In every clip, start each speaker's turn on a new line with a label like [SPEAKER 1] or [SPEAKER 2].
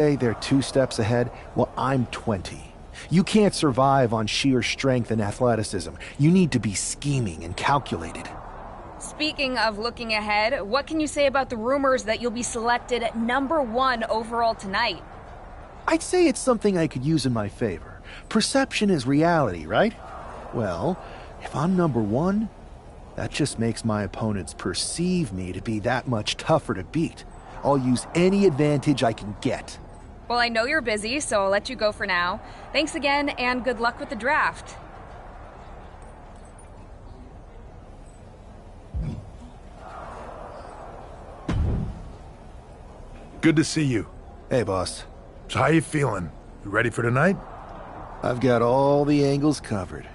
[SPEAKER 1] say they're 2 steps ahead, well, I'm 20. You can't survive on sheer strength and athleticism. You need to be scheming and calculated.
[SPEAKER 2] Speaking of looking ahead, what can you say about the rumors that you'll be selected at #1 overall tonight?
[SPEAKER 1] I'd say it's something I could use in my favor. Perception is reality, right? Well, if I'm #1, that just makes my opponents perceive me to be that much tougher to beat. I'll use any advantage I can get.
[SPEAKER 2] Well, I know you're busy, so I'll let you go for now. Thanks again, and good luck with the draft.
[SPEAKER 3] Good to see you.
[SPEAKER 1] Hey, boss.
[SPEAKER 3] So how you feeling? You ready for tonight?
[SPEAKER 1] I've got all the angles covered.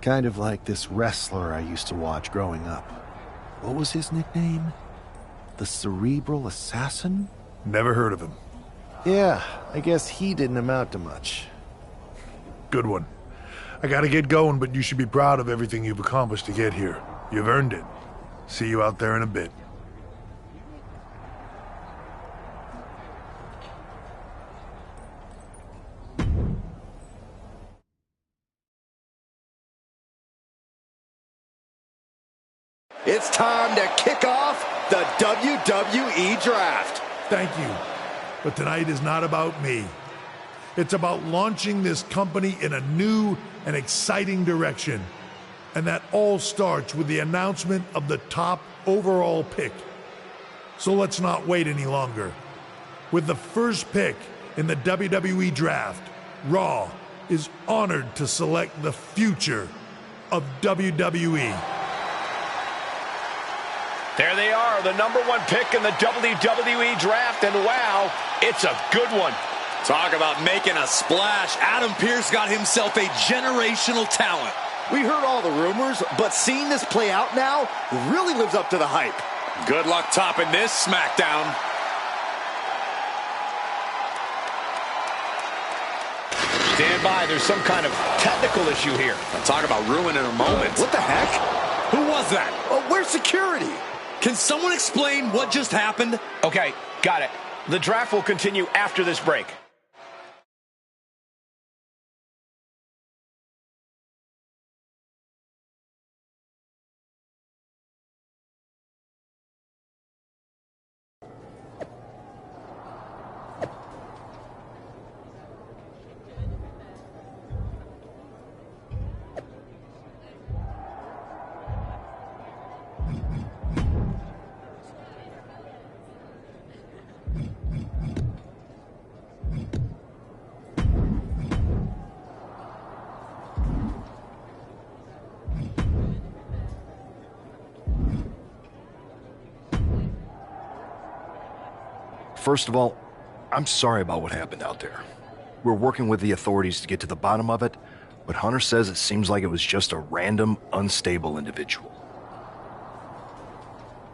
[SPEAKER 1] Kind of like this wrestler I used to watch growing up. What was his nickname? The Cerebral Assassin?
[SPEAKER 3] Never heard of him.
[SPEAKER 1] Yeah, I guess he didn't amount to much.
[SPEAKER 3] Good one. I gotta get going, but you should be proud of everything you've accomplished to get here. You've earned it. See you out there in a bit.
[SPEAKER 4] It's time to kick off the WWE Draft.
[SPEAKER 3] Thank you. But tonight is not about me. It's about launching this company in a new and exciting direction. And that all starts with the announcement of the top overall pick. So let's not wait any longer. With the first pick in the WWE Draft, Raw is honored to select the future of WWE.
[SPEAKER 5] There they are, the #1 pick in the WWE Draft, and wow, it's a good one.
[SPEAKER 6] Talk about making a splash. Adam Pearce got himself a generational talent.
[SPEAKER 4] We heard all the rumors, but seeing this play out now really lives up to the hype.
[SPEAKER 6] Good luck topping this SmackDown.
[SPEAKER 5] Stand by, there's some kind of technical issue here.
[SPEAKER 6] Talk about ruining a moment.
[SPEAKER 4] What the heck?
[SPEAKER 6] Who was that?
[SPEAKER 4] Where's security?
[SPEAKER 6] Can someone explain what just happened?
[SPEAKER 5] Okay, got it. The draft will continue after this break.
[SPEAKER 7] First of all, I'm sorry about what happened out there. We're working with the authorities to get to the bottom of it, but Hunter says it seems like it was just a random, unstable individual.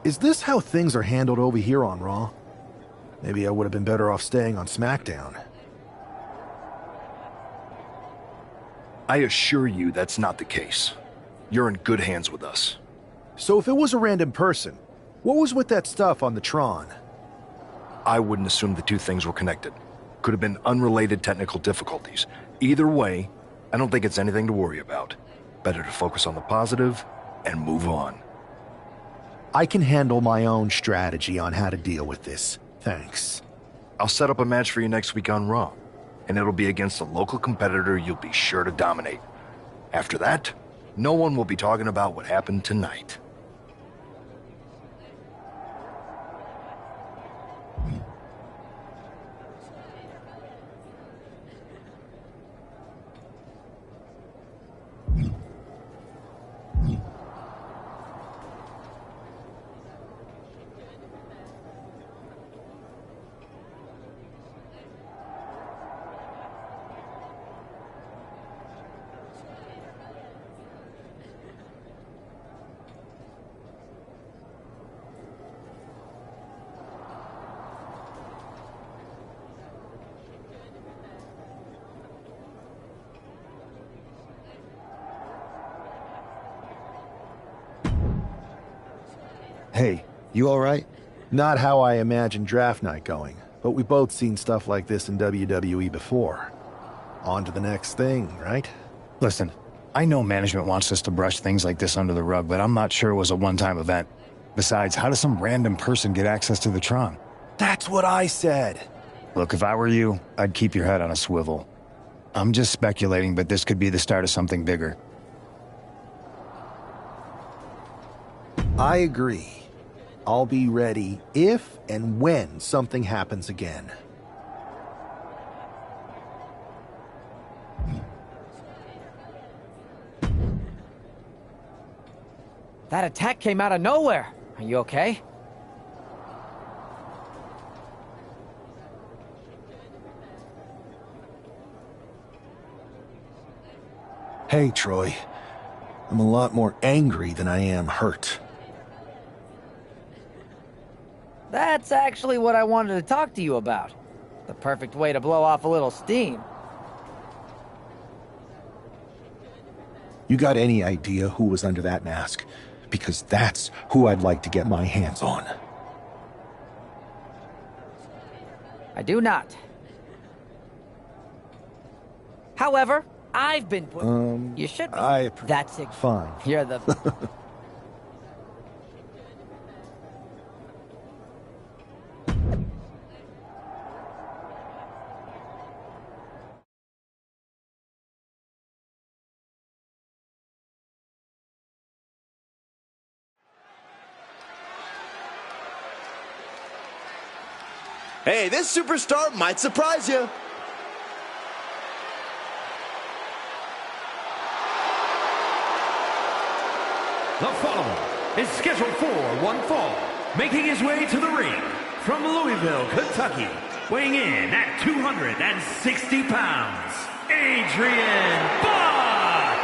[SPEAKER 1] Is this how things are handled over here on Raw? Maybe I would have been better off staying on SmackDown.
[SPEAKER 7] I assure you that's not the case. You're in good hands with us.
[SPEAKER 1] So if it was a random person, what was with that stuff on the Tron?
[SPEAKER 7] I wouldn't assume the two things were connected. Could have been unrelated technical difficulties. Either way, I don't think it's anything to worry about. Better to focus on the positive and move on.
[SPEAKER 1] I can handle my own strategy on how to deal with this. Thanks.
[SPEAKER 7] I'll set up a match for you next week on Raw, and it'll be against a local competitor you'll be sure to dominate. After that, no one will be talking about what happened tonight.
[SPEAKER 1] Hey, you all right? Not how I imagined draft night going, but we've both seen stuff like this in WWE before. On to the next thing, right?
[SPEAKER 8] Listen, I know management wants us to brush things like this under the rug, but I'm not sure it was a one-time event. Besides, how does some random person get access to the Tron?
[SPEAKER 1] That's what I said.
[SPEAKER 8] Look, if I were you, I'd keep your head on a swivel. I'm just speculating, but this could be the start of something bigger.
[SPEAKER 1] I agree. I'll be ready if and when something happens again.
[SPEAKER 9] That attack came out of nowhere. Are you okay?
[SPEAKER 1] Hey, Troy. I'm a lot more angry than I am hurt.
[SPEAKER 9] That's actually what I wanted to talk to you about. The perfect way to blow off a little steam.
[SPEAKER 1] You got any idea who was under that mask? Because that's who I'd like to get my hands on.
[SPEAKER 9] I do not. However, I've been put... you should be. That's it.
[SPEAKER 1] Fine.
[SPEAKER 9] You're the...
[SPEAKER 4] Hey, this superstar might surprise you.
[SPEAKER 10] The following is scheduled for one fall, making his way to the ring from Louisville, Kentucky, weighing in at 260 pounds, Adrian Bott!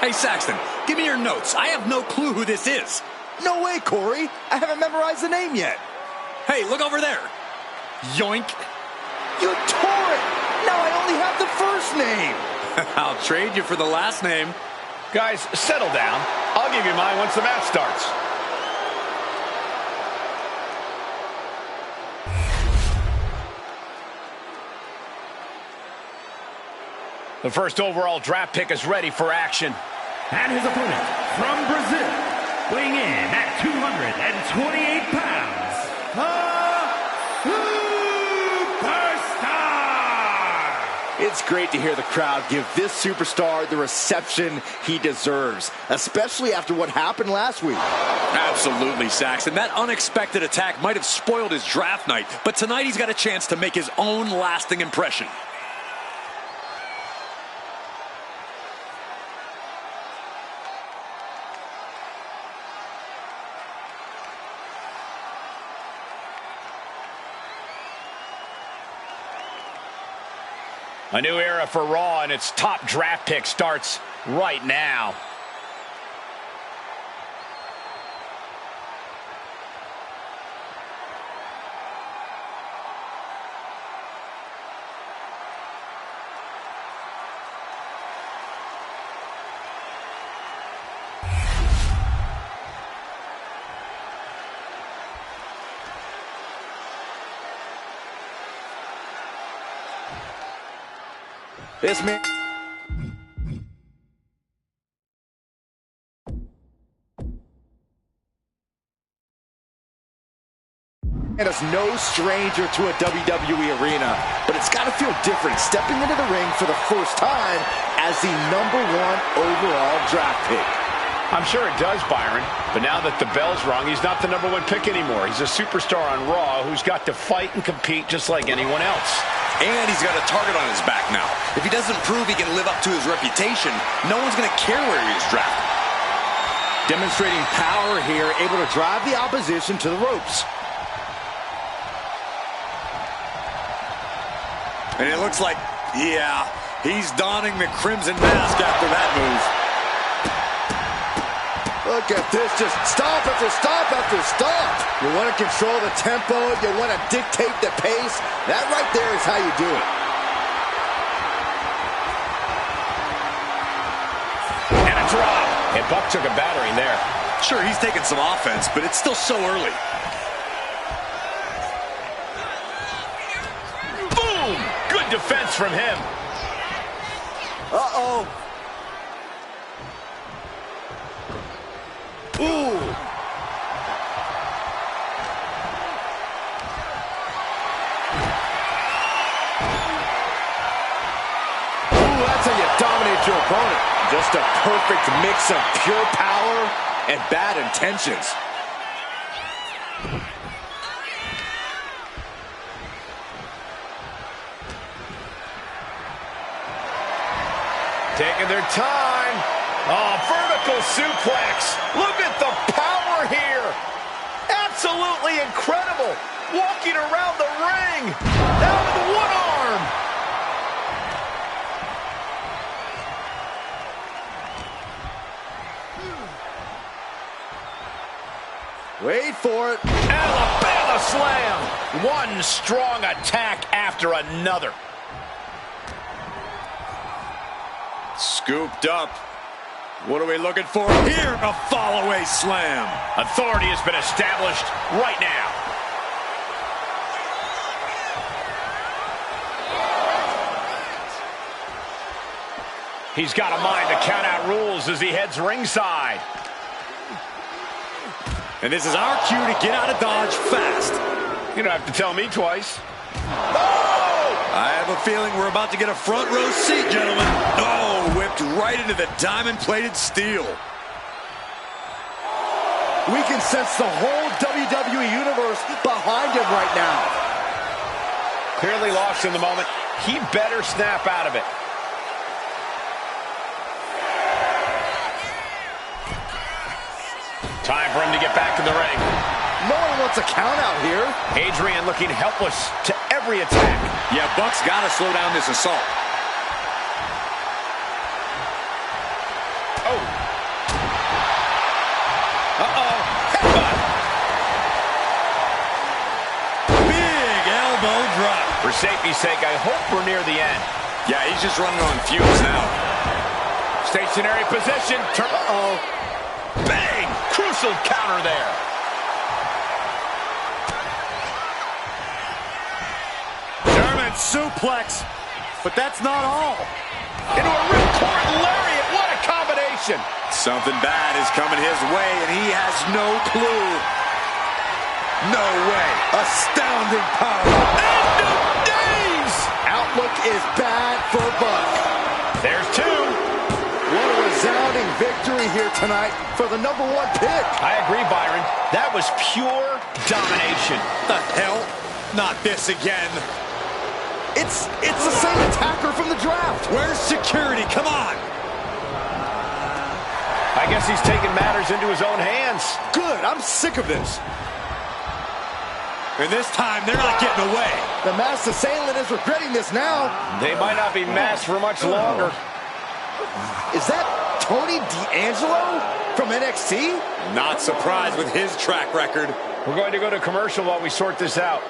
[SPEAKER 6] Hey, Saxton, give me your notes. I have no clue who this is.
[SPEAKER 4] No way, Corey. I haven't memorized the name yet.
[SPEAKER 6] Hey, look over there. Yoink.
[SPEAKER 4] You tore it. Now I only have the first name.
[SPEAKER 6] I'll trade you for the last name.
[SPEAKER 5] Guys, settle down. I'll give you mine once the match starts. The first overall draft pick is ready for action.
[SPEAKER 10] And his opponent from Brazil, weighing in at 228 pounds,
[SPEAKER 4] It's great to hear the crowd give this superstar the reception he deserves, especially after what happened last week.
[SPEAKER 6] Absolutely, Saxton. That unexpected attack might have spoiled his draft night, but tonight he's got a chance to make his own lasting impression.
[SPEAKER 5] A new era for Raw, and its top draft pick starts right now.
[SPEAKER 4] This man... and is no stranger to a WWE arena, but it's got to feel different stepping into the ring for the first time as the #1 overall draft pick.
[SPEAKER 5] I'm sure it does, Byron, but now that the bell's rung, he's not the #1 pick anymore. He's a superstar on Raw who's got to fight and compete just like anyone else.
[SPEAKER 6] And he's got a target on his back now. If he doesn't prove he can live up to his reputation, no one's going to care where he is drafted.
[SPEAKER 4] Demonstrating power here, able to drive the opposition to the ropes.
[SPEAKER 6] And it looks like, yeah, he's donning the crimson mask after that move.
[SPEAKER 4] Look at this, just stop after stop after stop. You want to control the tempo, you want to dictate the pace. That right there is how you do it.
[SPEAKER 5] And a drop. And Buck took a battering there.
[SPEAKER 6] Sure, he's taking some offense, but it's still so early.
[SPEAKER 5] Good defense from him.
[SPEAKER 4] Uh-oh. Ooh. That's how you dominate your opponent. Just a perfect mix of pure power and bad intentions.
[SPEAKER 5] Taking their time. Oh, vertical suplex. Look at the power here. Absolutely incredible. Walking around the ring. Now with one arm.
[SPEAKER 4] Wait for it.
[SPEAKER 5] Alabama slam. One strong attack after another.
[SPEAKER 6] Scooped up. What are we looking for here? A fall-away slam.
[SPEAKER 5] Authority has been established right now. He's got a mind to count out rules as he heads ringside.
[SPEAKER 6] And this is our cue to get out of Dodge fast.
[SPEAKER 5] You don't have to tell me twice.
[SPEAKER 6] I have a feeling we're about to get a front row seat, gentlemen. Oh, whipped right into the diamond-plated steel.
[SPEAKER 4] We can sense the whole WWE Universe behind him right now.
[SPEAKER 5] Clearly lost in the moment. He better snap out of it. Time for him to get back in the ring.
[SPEAKER 4] No one wants a count out here.
[SPEAKER 5] Adrian looking helpless to every attack.
[SPEAKER 6] Yeah, Buck's got to slow down this assault.
[SPEAKER 5] Oh. Uh-oh. Headbutt.
[SPEAKER 6] Big elbow drop.
[SPEAKER 5] For safety's sake, I hope we're near the end.
[SPEAKER 6] Yeah, he's just running on fumes now.
[SPEAKER 5] Stationary position.
[SPEAKER 4] Uh-oh.
[SPEAKER 5] Bang! Crucial counter there.
[SPEAKER 6] German suplex. But that's not all.
[SPEAKER 5] Into a ripcord lariat. What a combination.
[SPEAKER 6] Something bad is coming his way, and he has no clue. No way. Astounding power.
[SPEAKER 5] End of days.
[SPEAKER 4] Outlook is bad for Buck.
[SPEAKER 5] There's two.
[SPEAKER 4] What a resounding victory here tonight for the #1 pick.
[SPEAKER 5] I agree, Byron. That was pure domination.
[SPEAKER 6] The hell? Not this again.
[SPEAKER 4] It's the same attacker from the draft.
[SPEAKER 6] Where's security? Come on.
[SPEAKER 5] I guess he's taking matters into his own hands.
[SPEAKER 4] Good. I'm sick of this.
[SPEAKER 6] And this time, they're not getting away.
[SPEAKER 4] The masked assailant is regretting this now.
[SPEAKER 5] They might not be masked for much longer.
[SPEAKER 4] Is that Tony D'Angelo from NXT?
[SPEAKER 6] Not surprised with his track record.
[SPEAKER 5] We're going to go to commercial while we sort this out.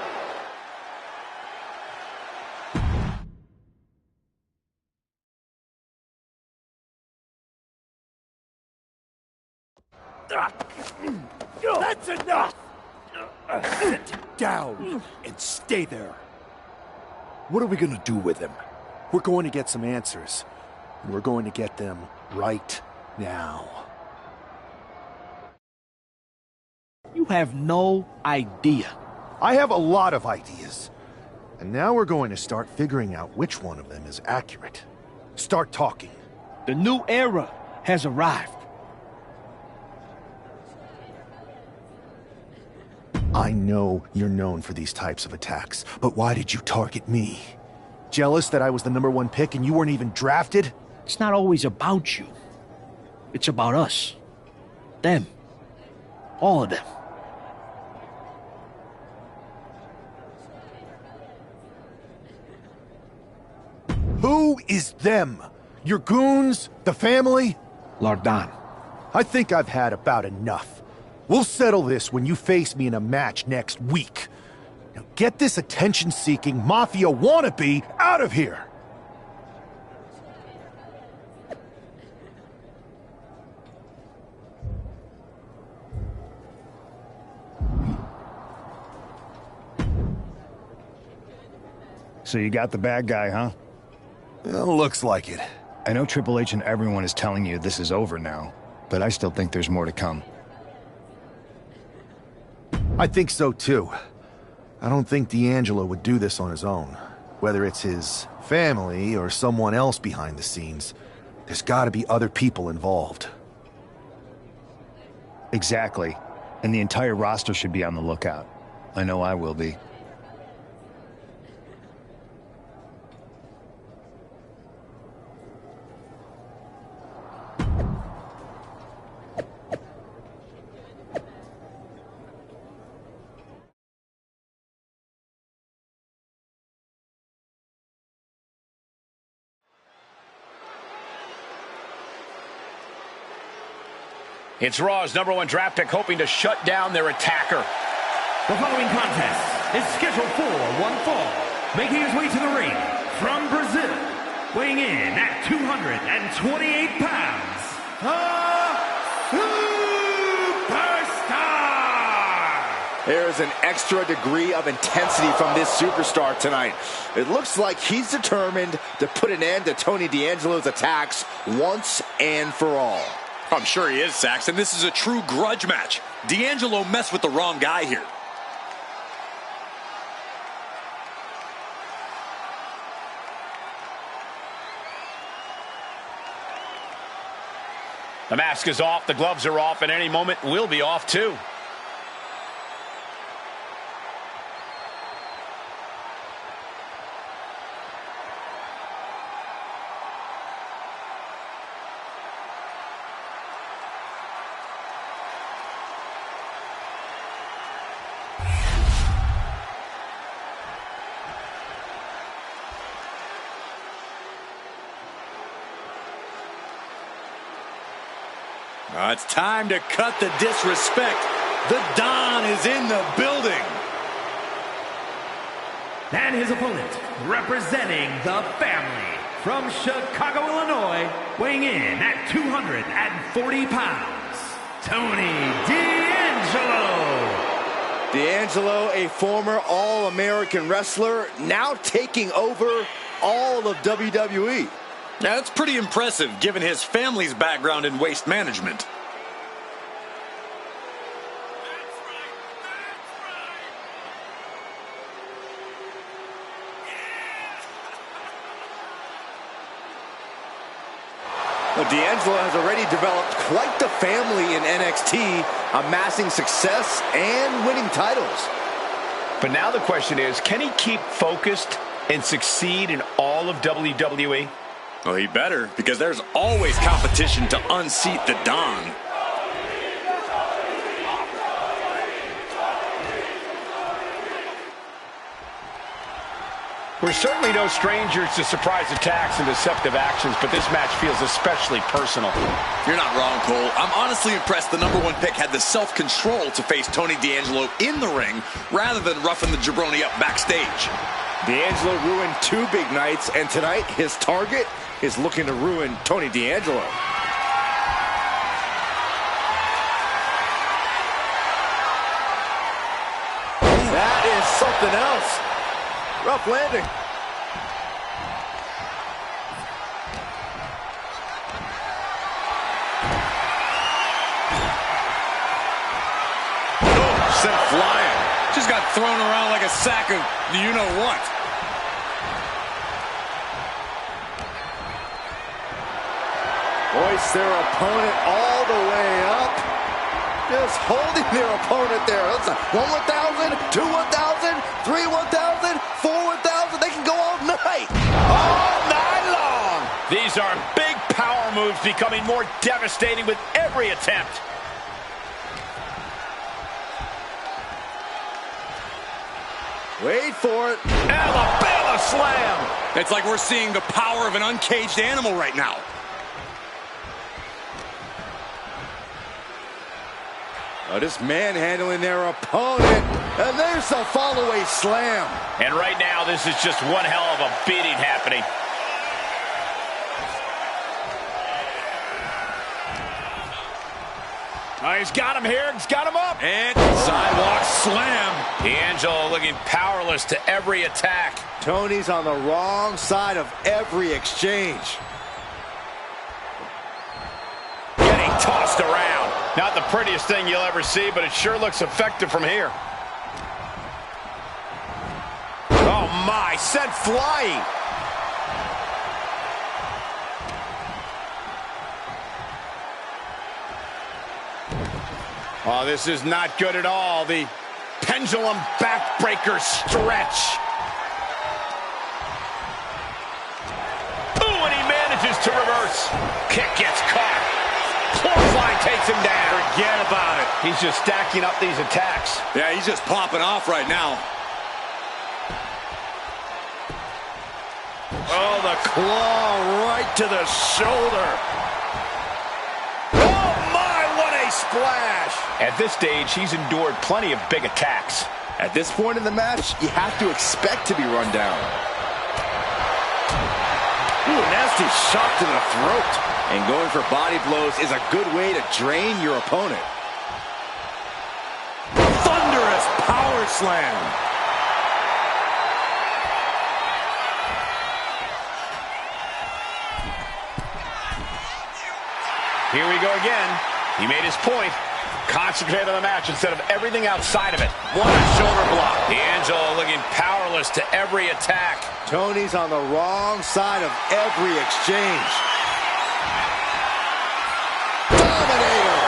[SPEAKER 11] That's enough! Sit down and stay there.
[SPEAKER 1] What are we gonna do with him? We're going to get some answers. And we're going to get them right now.
[SPEAKER 11] You have no idea.
[SPEAKER 1] I have a lot of ideas. And now we're going to start figuring out which one of them is accurate. Start talking.
[SPEAKER 11] The new era has arrived.
[SPEAKER 1] I know you're known for these types of attacks, but why did you target me? Jealous that I was the #1 pick and you weren't even drafted?
[SPEAKER 11] It's not always about you. It's about us. Them. All of them.
[SPEAKER 1] Who is them? Your goons? The family?
[SPEAKER 11] Lardan.
[SPEAKER 1] I think I've had about enough. We'll settle this when you face me in a match next week. Now get this attention-seeking mafia wannabe out of here!
[SPEAKER 8] So you got the bad guy, huh?
[SPEAKER 1] Well, looks like it.
[SPEAKER 8] I know Triple H and everyone is telling you this is over now, but I still think there's more to come.
[SPEAKER 1] I think so too. I don't think D'Angelo would do this on his own. Whether it's his family or someone else behind the scenes, there's gotta be other people involved.
[SPEAKER 8] Exactly. And the entire roster should be on the lookout. I know I will be.
[SPEAKER 5] It's Raw's #1 draft pick hoping to shut down their attacker.
[SPEAKER 10] The following contest is scheduled for one fall. Making his way to the ring from Brazil, weighing in at 228 pounds, the Superstar!
[SPEAKER 4] There's an extra degree of intensity from this superstar tonight. It looks like he's determined to put an end to Tony D'Angelo's attacks once and for all.
[SPEAKER 6] I'm sure he is, Saxon. This is a true grudge match. D'Angelo messed with the wrong guy here.
[SPEAKER 5] The mask is off, the gloves are off, and any moment we'll be off too.
[SPEAKER 6] It's time to cut the disrespect. The Don is in the building.
[SPEAKER 10] And his opponent, representing the family, from Chicago, Illinois, weighing in at 240 pounds, Tony D'Angelo.
[SPEAKER 4] D'Angelo, a former All-American wrestler, now taking over all of WWE.
[SPEAKER 6] Now, that's pretty impressive, given his family's background in waste management.
[SPEAKER 4] Well, D'Angelo has already developed quite the family in NXT, amassing success and winning titles.
[SPEAKER 5] But now the question is, can he keep focused and succeed in all of WWE?
[SPEAKER 6] Well, he better, because there's always competition to unseat the Don.
[SPEAKER 5] We're certainly no strangers to surprise attacks and deceptive actions, but this match feels especially personal.
[SPEAKER 6] You're not wrong, Cole. I'm honestly impressed the #1 pick had the self-control to face Tony D'Angelo in the ring rather than roughing the jabroni up backstage.
[SPEAKER 4] D'Angelo ruined 2 big nights, and tonight his target is looking to ruin Tony D'Angelo. That is something else. Rough landing.
[SPEAKER 6] Oh, sent flying. Just got thrown around like a sack of you-know-what.
[SPEAKER 4] Hoist their opponent all the way up. Just holding their opponent there. That's a 1 1,000, 2 1,000, 3 1,000, 4 1,000. They can go all night. All night long.
[SPEAKER 5] These are big power moves becoming more devastating with every attempt.
[SPEAKER 4] Wait for it.
[SPEAKER 5] Alabama slam.
[SPEAKER 6] It's like we're seeing the power of an uncaged animal right now.
[SPEAKER 4] Oh, just manhandling their opponent. And there's the follow-away slam.
[SPEAKER 5] And right now, this is just one hell of a beating happening. Oh, he's got him here. He's got him up.
[SPEAKER 6] And sidewalk slam.
[SPEAKER 5] D'Angelo looking powerless to every attack.
[SPEAKER 4] Tony's on the wrong side of every exchange.
[SPEAKER 5] Getting tossed around. Not the prettiest thing you'll ever see, but it sure looks effective from here. Oh my, sent flying. Oh, this is not good at all. The pendulum backbreaker stretch. Ooh, and he manages to reverse. Kick gets caught. Clothesline takes him down. Forget about it. He's just stacking up these attacks.
[SPEAKER 6] Yeah, he's just popping off right now.
[SPEAKER 5] Oh, the claw right to the shoulder. Oh, my, what a splash. At this stage, he's endured plenty of big attacks.
[SPEAKER 4] At this point in the match, you have to expect to be run down. Ooh, nasty shot to the throat. And going for body blows is a good way to drain your opponent.
[SPEAKER 5] Thunderous power slam. Here we go again. He made his point. Concentrate on the match instead of everything outside of it. What a shoulder block. D'Angelo looking powerless to every attack.
[SPEAKER 4] Tony's on the wrong side of every exchange. Dominator!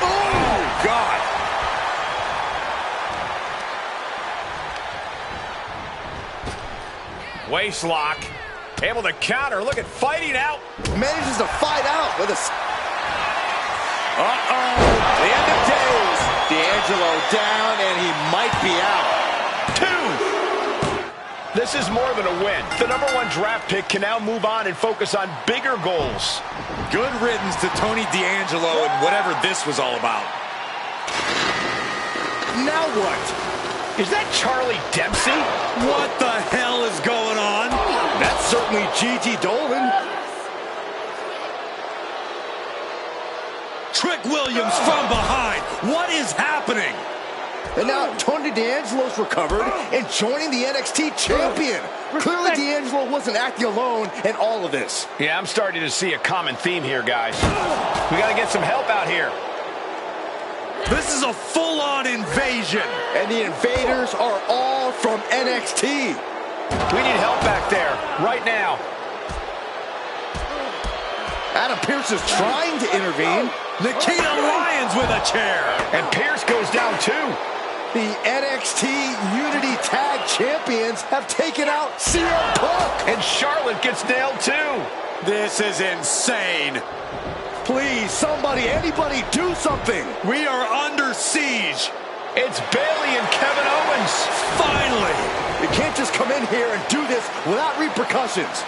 [SPEAKER 5] Oh, God. Waist lock. Able to counter. Look at fighting out.
[SPEAKER 4] Manages to fight out with a... Uh-oh. The end of days. D'Angelo down, and he might be out.
[SPEAKER 5] 2. This is more than a win. The #1 draft pick can now move on and focus on bigger goals.
[SPEAKER 6] Good riddance to Tony D'Angelo and whatever this was all about.
[SPEAKER 5] Now what? Is that Charlie Dempsey?
[SPEAKER 6] What the hell is going on?
[SPEAKER 4] That's certainly Gigi Dolan.
[SPEAKER 6] Trick Williams from behind. What is happening?
[SPEAKER 4] And now Tony D'Angelo's recovered and joining the NXT champion. Clearly D'Angelo wasn't acting alone in all of this.
[SPEAKER 5] Yeah, I'm starting to see a common theme here, guys. We got to get some help out here.
[SPEAKER 6] This is a full-on invasion.
[SPEAKER 4] And the invaders are all from NXT.
[SPEAKER 5] We need help back there, right now.
[SPEAKER 4] Adam Pearce is trying to intervene.
[SPEAKER 6] Nikita Lyons with a chair.
[SPEAKER 5] And Pearce goes down too.
[SPEAKER 4] The NXT Unity Tag Champions have taken out CM Punk.
[SPEAKER 5] And Charlotte gets nailed too.
[SPEAKER 6] This is insane.
[SPEAKER 4] Please, somebody, anybody, do something.
[SPEAKER 6] We are under siege.
[SPEAKER 5] It's Bayley and Kevin Owens.
[SPEAKER 6] Finally.
[SPEAKER 4] You can't just come in here and do this without repercussions.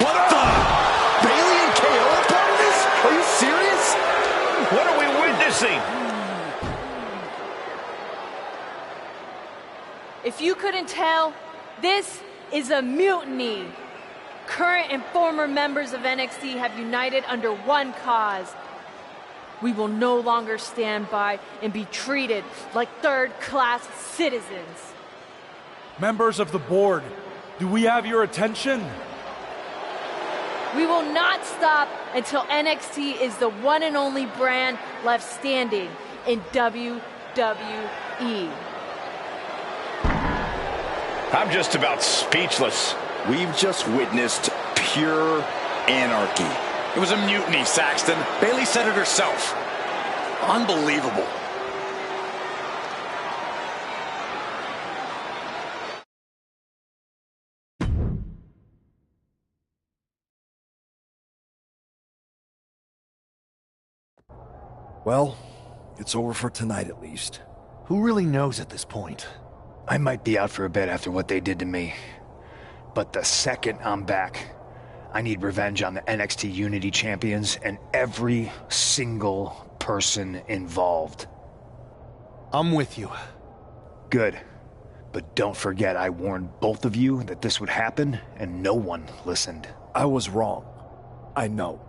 [SPEAKER 6] What the?
[SPEAKER 4] Bayley and KO are part of this? Are you serious?
[SPEAKER 5] What are we witnessing?
[SPEAKER 12] If you couldn't tell, this is a mutiny. Current and former members of NXT have united under one cause. We will no longer stand by and be treated like third-class citizens.
[SPEAKER 13] Members of the board, do we have your attention?
[SPEAKER 12] We will not stop until NXT is the one and only brand left standing in WWE.
[SPEAKER 5] I'm just about speechless.
[SPEAKER 4] We've just witnessed pure anarchy.
[SPEAKER 6] It was a mutiny, Saxton. Bayley said it herself. Unbelievable.
[SPEAKER 7] Well, it's over for tonight at least.
[SPEAKER 1] Who really knows at this point?
[SPEAKER 8] I might be out for a bit after what they did to me. But the second I'm back, I need revenge on the NXT Unity Champions and every single person involved.
[SPEAKER 1] I'm with you.
[SPEAKER 8] Good. But don't forget I warned both of you that this would happen, and no one listened.
[SPEAKER 7] I was wrong. I know.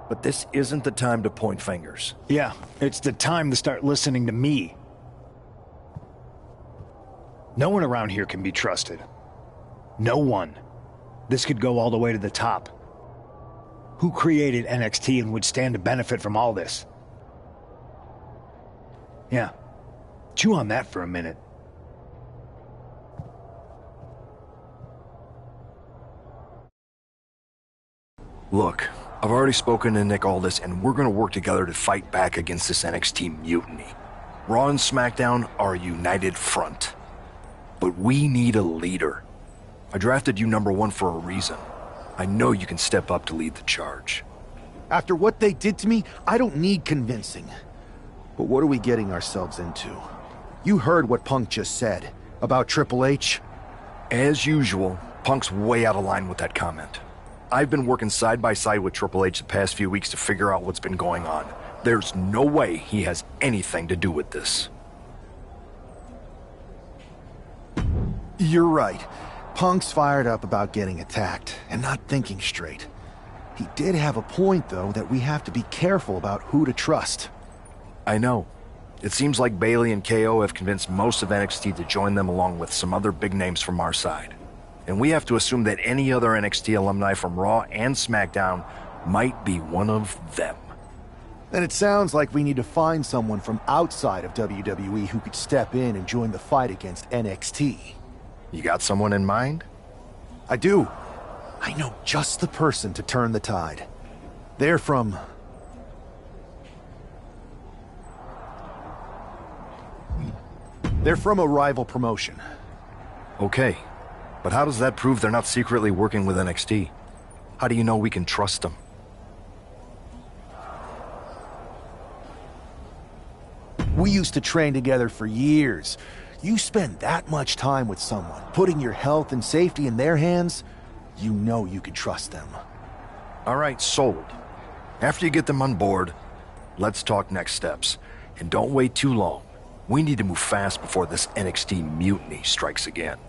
[SPEAKER 7] But this isn't the time to point fingers.
[SPEAKER 8] Yeah, it's the time to start listening to me. No one around here can be trusted. No one. This could go all the way to the top. Who created NXT and would stand to benefit from all this? Yeah. Chew on that for a minute.
[SPEAKER 7] Look, I've already spoken to Nick Aldis, and we're gonna work together to fight back against this NXT mutiny. Raw and SmackDown are a united front. But we need a leader. I drafted you #1 for a reason. I know you can step up to lead the charge.
[SPEAKER 1] After what they did to me, I don't need convincing. But what are we getting ourselves into? You heard what Punk just said about Triple H.
[SPEAKER 7] As usual, Punk's way out of line with that comment. I've been working side by side with Triple H the past few weeks to figure out what's been going on. There's no way he has anything to do with this.
[SPEAKER 1] You're right. Punk's fired up about getting attacked and not thinking straight. He did have a point, though, that we have to be careful about who to trust.
[SPEAKER 7] I know. It seems like Bayley and KO have convinced most of NXT to join them along with some other big names from our side. And we have to assume that any other NXT alumni from Raw and SmackDown might be one of them.
[SPEAKER 1] Then it sounds like we need to find someone from outside of WWE who could step in and join the fight against NXT.
[SPEAKER 7] You got someone in mind?
[SPEAKER 1] I do. I know just the person to turn the tide. They're from a rival promotion.
[SPEAKER 7] Okay. But how does that prove they're not secretly working with NXT? How do you know we can trust them?
[SPEAKER 1] We used to train together for years. You spend that much time with someone, putting your health and safety in their hands, you know you can trust them.
[SPEAKER 7] All right, sold. After you get them on board, let's talk next steps. And don't wait too long. We need to move fast before this NXT mutiny strikes again.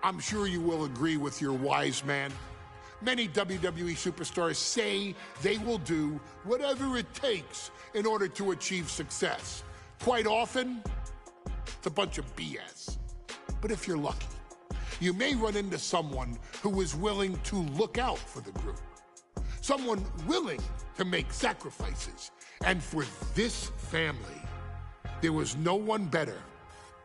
[SPEAKER 14] I'm sure you will agree with your wise man. Many WWE superstars say they will do whatever it takes in order to achieve success. Quite often, it's a bunch of BS. But if you're lucky, you may run into someone who is willing to look out for the group. Someone willing to make sacrifices. And for this family, there was no one better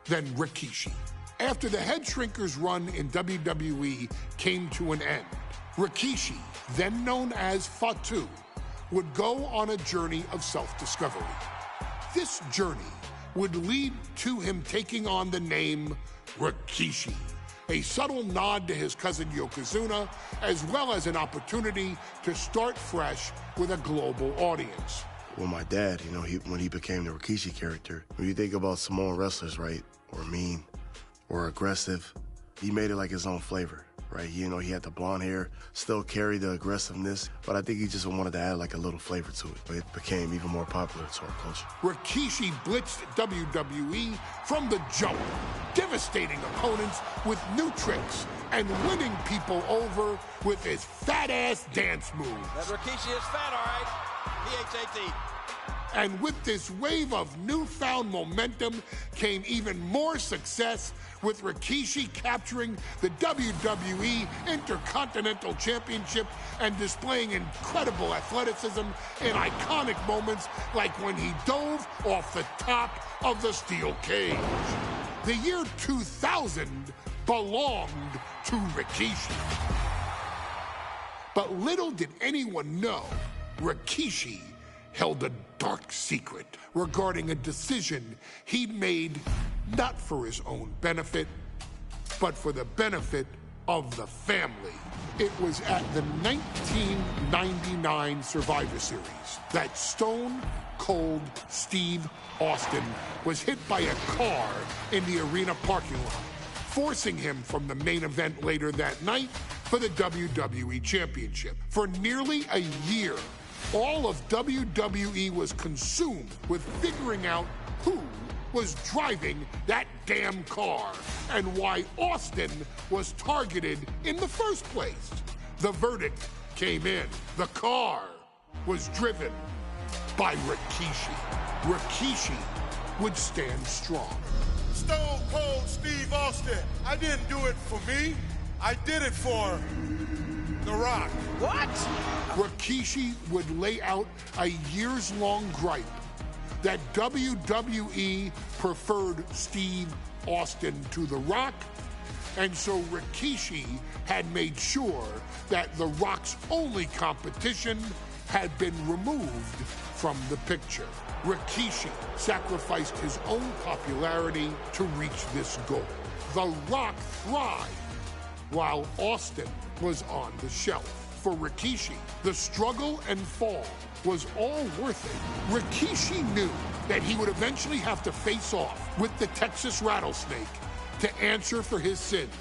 [SPEAKER 14] than Rikishi. After the Head Shrinkers run in WWE came to an end, Rikishi, then known as Fatu, would go on a journey of self-discovery. This journey would lead to him taking on the name Rikishi, a subtle nod to his cousin Yokozuna, as well as an opportunity to start fresh with a global audience.
[SPEAKER 15] Well, my dad, when he became the Rikishi character, when you think about Samoan wrestlers, right, or mean, or aggressive, he made it like his own flavor, right? You know, he had the blonde hair, still carried the aggressiveness, but I think he just wanted to add like a little flavor to it. But it became even more popular to our culture.
[SPEAKER 14] Rikishi blitzed WWE from the jump, devastating opponents with new tricks and winning people over with his fat-ass dance moves.
[SPEAKER 16] That Rikishi is fat, all right. P-H-A-T.
[SPEAKER 14] And with this wave of newfound momentum came even more success, with Rikishi capturing the WWE Intercontinental Championship and displaying incredible athleticism in iconic moments like when he dove off the top of the steel cage. The year 2000 belonged to Rikishi. But little did anyone know, Rikishi held a dark secret regarding a decision he'd made not for his own benefit, but for the benefit of the family. It was at the 1999 Survivor Series that Stone Cold Steve Austin was hit by a car in the arena parking lot, forcing him from the main event later that night for the WWE Championship. For nearly a year, all of WWE was consumed with figuring out who was driving that damn car and why Austin was targeted in the first place. The verdict came in. The car was driven by Rikishi. Rikishi would stand strong.
[SPEAKER 17] Stone Cold Steve Austin. I didn't do it for me. I did it for The Rock.
[SPEAKER 14] What? Rikishi would lay out a years-long gripe that WWE preferred Steve Austin to The Rock, and so Rikishi had made sure that The Rock's only competition had been removed from the picture. Rikishi sacrificed his own popularity to reach this goal. The Rock thrived while Austin was on the shelf. For Rikishi, the struggle and fall was all worth it. Rikishi knew that he would eventually have to face off with the Texas Rattlesnake to answer for his sins,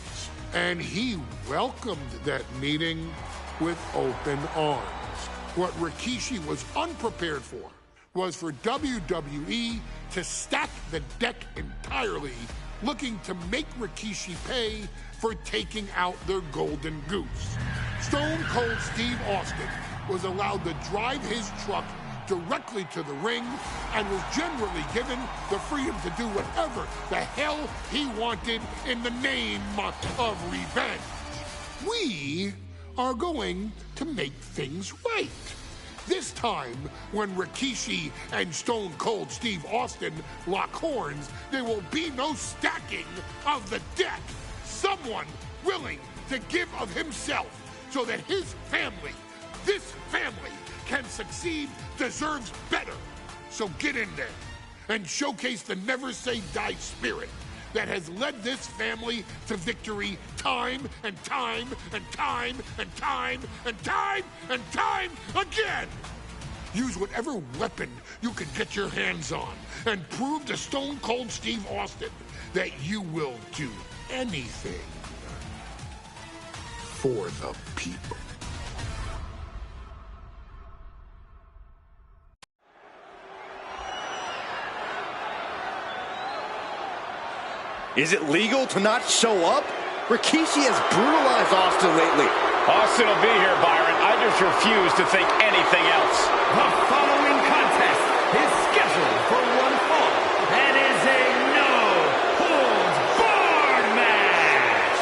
[SPEAKER 14] and he welcomed that meeting with open arms. What Rikishi was unprepared for was for WWE to stack the deck entirely, looking to make Rikishi pay for taking out their golden goose. Stone Cold Steve Austin was allowed to drive his truck directly to the ring and was generally given the freedom to do whatever the hell he wanted in the name of revenge. We are going to make things right. This time, when Rikishi and Stone Cold Steve Austin lock horns, there will be no stacking of the deck. Someone willing to give of himself so that his family, this family, can succeed, deserves better. So get in there and showcase the never say die spirit that has led this family to victory time and time and time and time and time and time again. Use whatever weapon you can get your hands on and prove to Stone Cold Steve Austin that you will do anything for the people.
[SPEAKER 4] Is it legal to not show up? Rikishi has brutalized Austin lately.
[SPEAKER 5] Austin will be here, Byron. I just refuse to think anything else.
[SPEAKER 10] The following contest is scheduled for one fall and is a no-holds-barred match.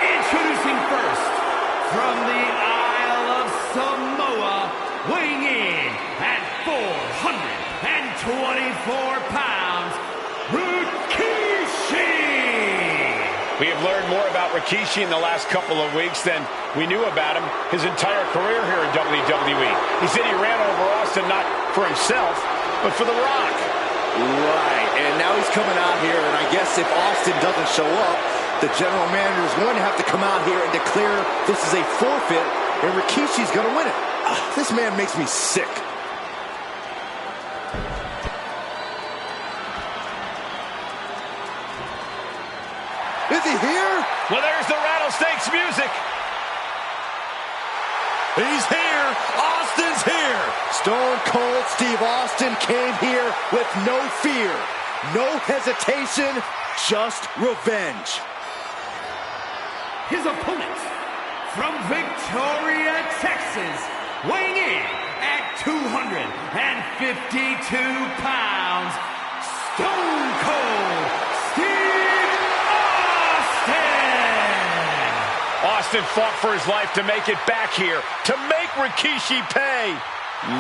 [SPEAKER 10] Introducing first, from the Isle of Samoa, weighing in at 424 pounds,
[SPEAKER 5] We have learned more about Rikishi in the last couple of weeks than we knew about him his entire career here in WWE. He said he ran over Austin not for himself, but for The Rock.
[SPEAKER 4] Right, and now he's coming out here, and I guess if Austin doesn't show up, the general manager is going to have to come out here and declare this is a forfeit, and Rikishi's going to win it. This man makes me sick. Is he here?
[SPEAKER 5] Well, there's the Rattlesnakes music.
[SPEAKER 4] He's here. Austin's here. Stone Cold Steve Austin came here with no fear, no hesitation, just revenge.
[SPEAKER 10] His opponent, from Victoria, Texas, weighing in at 252 pounds, Stone Cold Steve Austin!
[SPEAKER 5] Austin fought for his life to make it back here, to make Rikishi pay.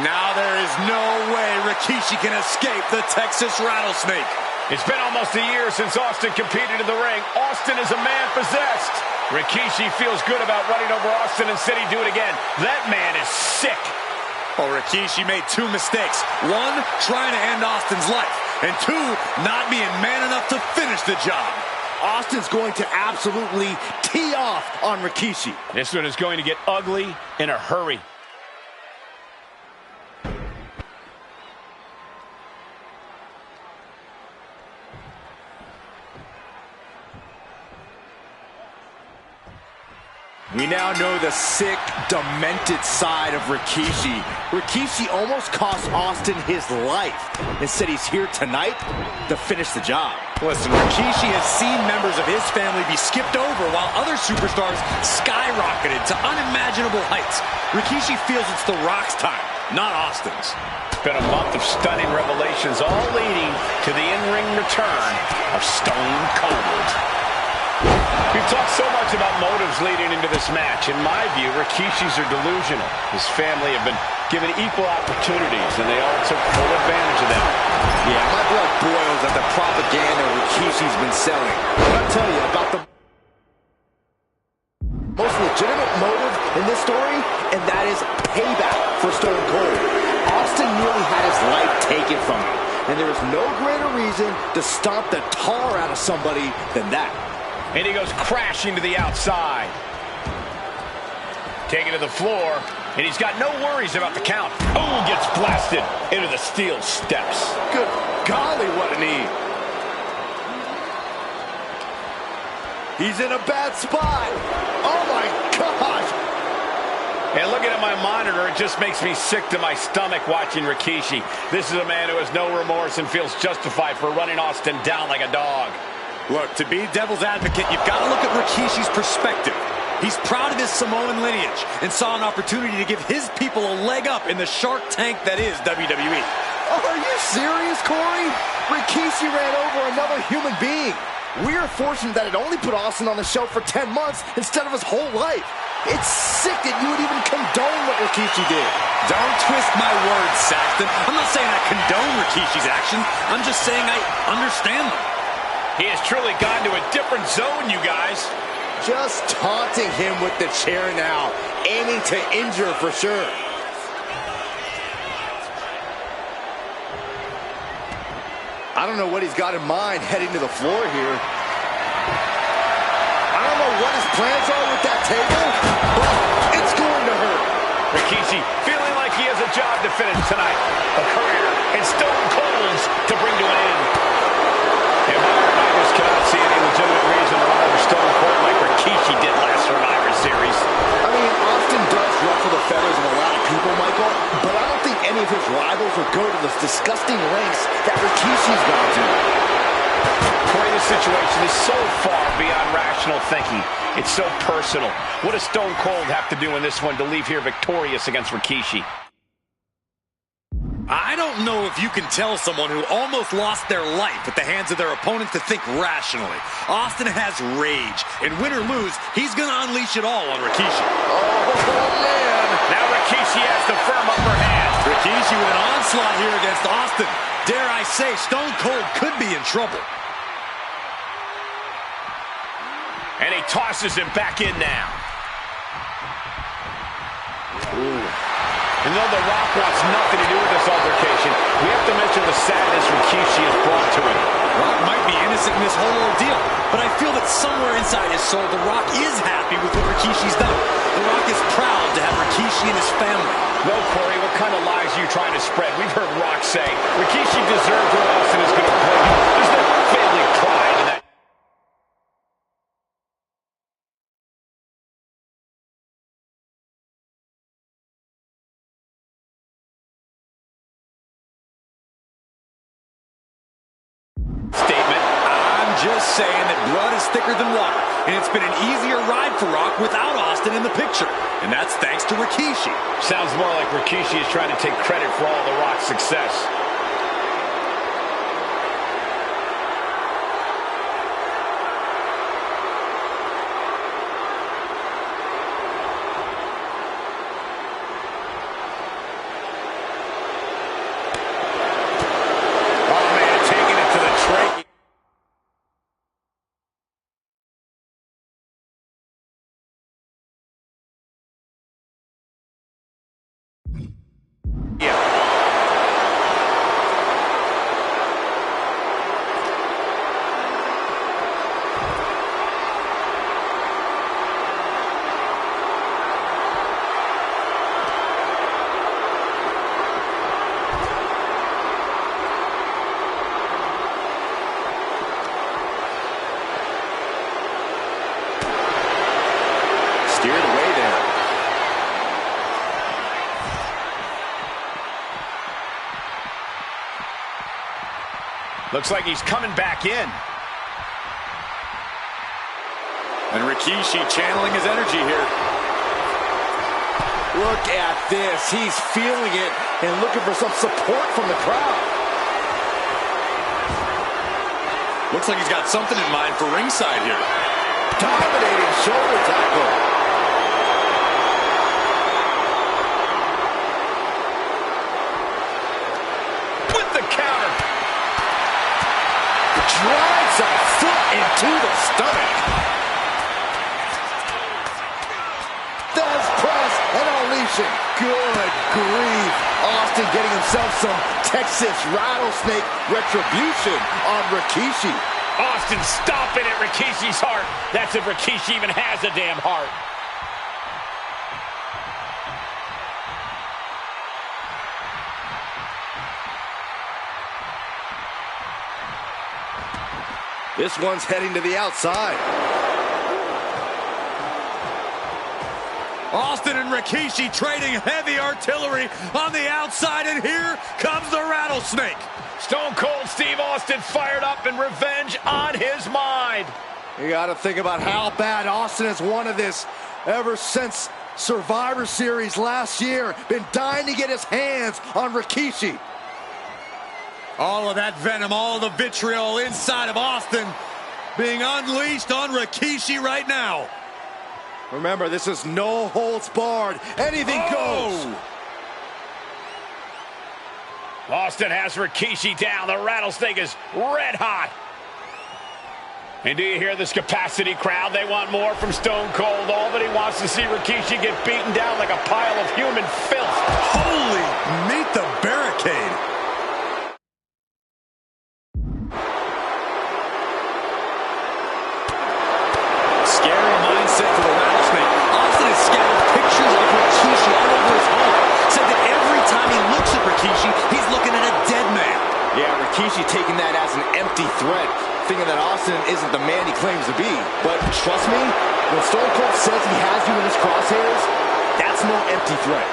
[SPEAKER 6] Now there is no way Rikishi can escape the Texas Rattlesnake.
[SPEAKER 5] It's been almost a year since Austin competed in the ring. Austin is a man possessed. Rikishi feels good about running over Austin and said he'd do it again. That man is sick.
[SPEAKER 6] Oh, Rikishi made two mistakes. One, trying to end Austin's life. And two, not being man enough to finish the job.
[SPEAKER 4] Austin's going to absolutely tee off on Rikishi.
[SPEAKER 5] This one is going to get ugly in a hurry.
[SPEAKER 4] We now know the sick, demented side of Rikishi. Rikishi almost cost Austin his life and said he's here tonight to finish the job.
[SPEAKER 6] Listen, Rikishi has seen members of his family be skipped over while other superstars skyrocketed to unimaginable heights. Rikishi feels it's The Rock's time, not Austin's.
[SPEAKER 5] It's been a month of stunning revelations, all leading to the in-ring return of Stone Cold. We've talked so much about motives leading into this match. In my view, Rikishi's are delusional. His family have been given equal opportunities, and they all took full advantage of them.
[SPEAKER 4] Yeah, my blood boils at the propaganda Rikishi's been selling. But I'll tell you about the most legitimate motive in this story, and that is payback for Stone Cold. Austin nearly had his life taken from him, and there is no greater reason to stomp the tar out of somebody than that.
[SPEAKER 5] And he goes crashing to the outside. Taken to the floor, and he's got no worries about the count. Oh, gets blasted into the steel steps.
[SPEAKER 4] Good golly, what a knee. He's in a bad spot. Oh, my gosh.
[SPEAKER 5] And looking at my monitor, it just makes me sick to my stomach watching Rikishi. This is a man who has no remorse and feels justified for running Austin down like a dog.
[SPEAKER 6] Look, to be devil's advocate, you've got to look at Rikishi's perspective. He's proud of his Samoan lineage and saw an opportunity to give his people a leg up in the Shark Tank that is WWE.
[SPEAKER 4] Oh, are you serious, Corey? Rikishi ran over another human being. We're fortunate that it only put Austin on the show for 10 months instead of his whole life. It's sick that you would even condone what Rikishi did.
[SPEAKER 6] Don't twist my words, Saxton. I'm not saying I condone Rikishi's actions. I'm just saying I understand them.
[SPEAKER 5] He has truly gone to a different zone, you guys.
[SPEAKER 4] Just taunting him with the chair now, aiming to injure for sure. I don't know what he's got in mind heading to the floor here. I don't know what his plans are with that table, but it's going to hurt.
[SPEAKER 5] Rikishi feeling like he has a job to finish tonight. A career and Stone Cold's to bring to an end. And Survivors cannot see any legitimate reason to run over Stone Cold like Rikishi did last Survivor Series.
[SPEAKER 4] I mean, Austin does ruffle the feathers of a lot of people, Michael, but I don't think any of his rivals would go to those disgusting lengths that Rikishi's gone to.
[SPEAKER 5] Corey, this situation is so far beyond rational thinking. It's so personal. What does Stone Cold have to do in this one to leave here victorious against Rikishi?
[SPEAKER 6] I don't know if you can tell someone who almost lost their life at the hands of their opponent to think rationally. Austin has rage, and win or lose, he's going to unleash it all on Rikishi.
[SPEAKER 4] Oh, man.
[SPEAKER 5] Now Rikishi has the firm upper hand.
[SPEAKER 6] Rikishi with an onslaught here against Austin. Dare I say, Stone Cold could be in trouble.
[SPEAKER 5] And he tosses him back in now.
[SPEAKER 4] Ooh.
[SPEAKER 5] And though The Rock wants nothing to do with this altercation, we have to mention the sadness Rikishi has brought to him.
[SPEAKER 6] Rock might be innocent in this whole ordeal, but I feel that somewhere inside his soul, The Rock is happy with what Rikishi's done. The Rock is proud to have Rikishi and his family.
[SPEAKER 5] Well, Corey, what kind of lies are you trying to spread? We've heard Rock say Rikishi deserves what Austin is going to bring him. There's no family pride in that.
[SPEAKER 6] just saying that blood is thicker than water, and it's been an easier ride for Rock without Austin in the picture, and that's thanks to Rikishi.
[SPEAKER 5] Sounds more like Rikishi is trying to take credit for all the Rock's success.
[SPEAKER 6] Steered away there.
[SPEAKER 5] Looks like he's coming back in.
[SPEAKER 6] And Rikishi channeling his energy here.
[SPEAKER 4] Look at this. He's feeling it and looking for some support from the crowd.
[SPEAKER 6] Looks like he's got something in mind for ringside here.
[SPEAKER 4] Dominating shoulder tackle. Drives a foot into the stomach. Does press and unleashing. Good grief. Austin getting himself some Texas rattlesnake retribution on Rikishi.
[SPEAKER 5] Austin stomping at Rikishi's heart. That's if Rikishi even has a damn heart.
[SPEAKER 4] This one's heading to the outside.
[SPEAKER 6] Austin and Rikishi trading heavy artillery on the outside, and here comes the rattlesnake.
[SPEAKER 5] Stone Cold Steve Austin fired up and revenge on his mind.
[SPEAKER 4] You got to think about how bad Austin has wanted this ever since Survivor Series last year. Been dying to get his hands on Rikishi.
[SPEAKER 6] All of that venom, all of the vitriol inside of Austin being unleashed on Rikishi right now.
[SPEAKER 4] Remember, this is no holds barred. Anything goes.
[SPEAKER 5] Austin has Rikishi down. The rattlesnake is red hot. And do you hear this capacity crowd? They want more from Stone Cold. All that he wants to see Rikishi get beaten down like a pile of human filth.
[SPEAKER 6] Holy, meet the barricade. Scary mindset for the rattlesnake. Austin has scattered pictures of Rikishi all over his home. Said that every time he looks at Rikishi, he's looking at a dead man.
[SPEAKER 4] Yeah, Rikishi taking that as an empty threat, thinking that Austin isn't the man he claims to be. But trust me, when Stone Cold says he has you in his crosshairs, that's no empty threat.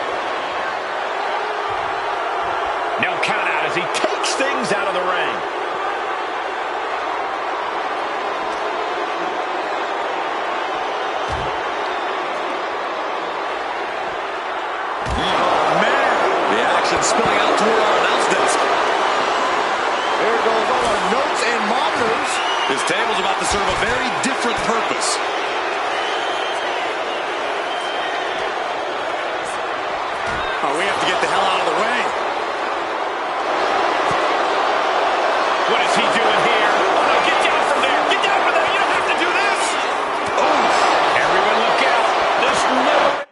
[SPEAKER 5] No count out as he takes things out of the ring.
[SPEAKER 6] Spilling out toward our announce desk.
[SPEAKER 4] There goes all our notes and monitors.
[SPEAKER 6] His table's about to serve a very different purpose. Oh, we have to get the hell out of the way.
[SPEAKER 5] What is he doing here? Oh, no, get down from there. Get down from there. You don't have to do this. Oh, everyone look out. There's no...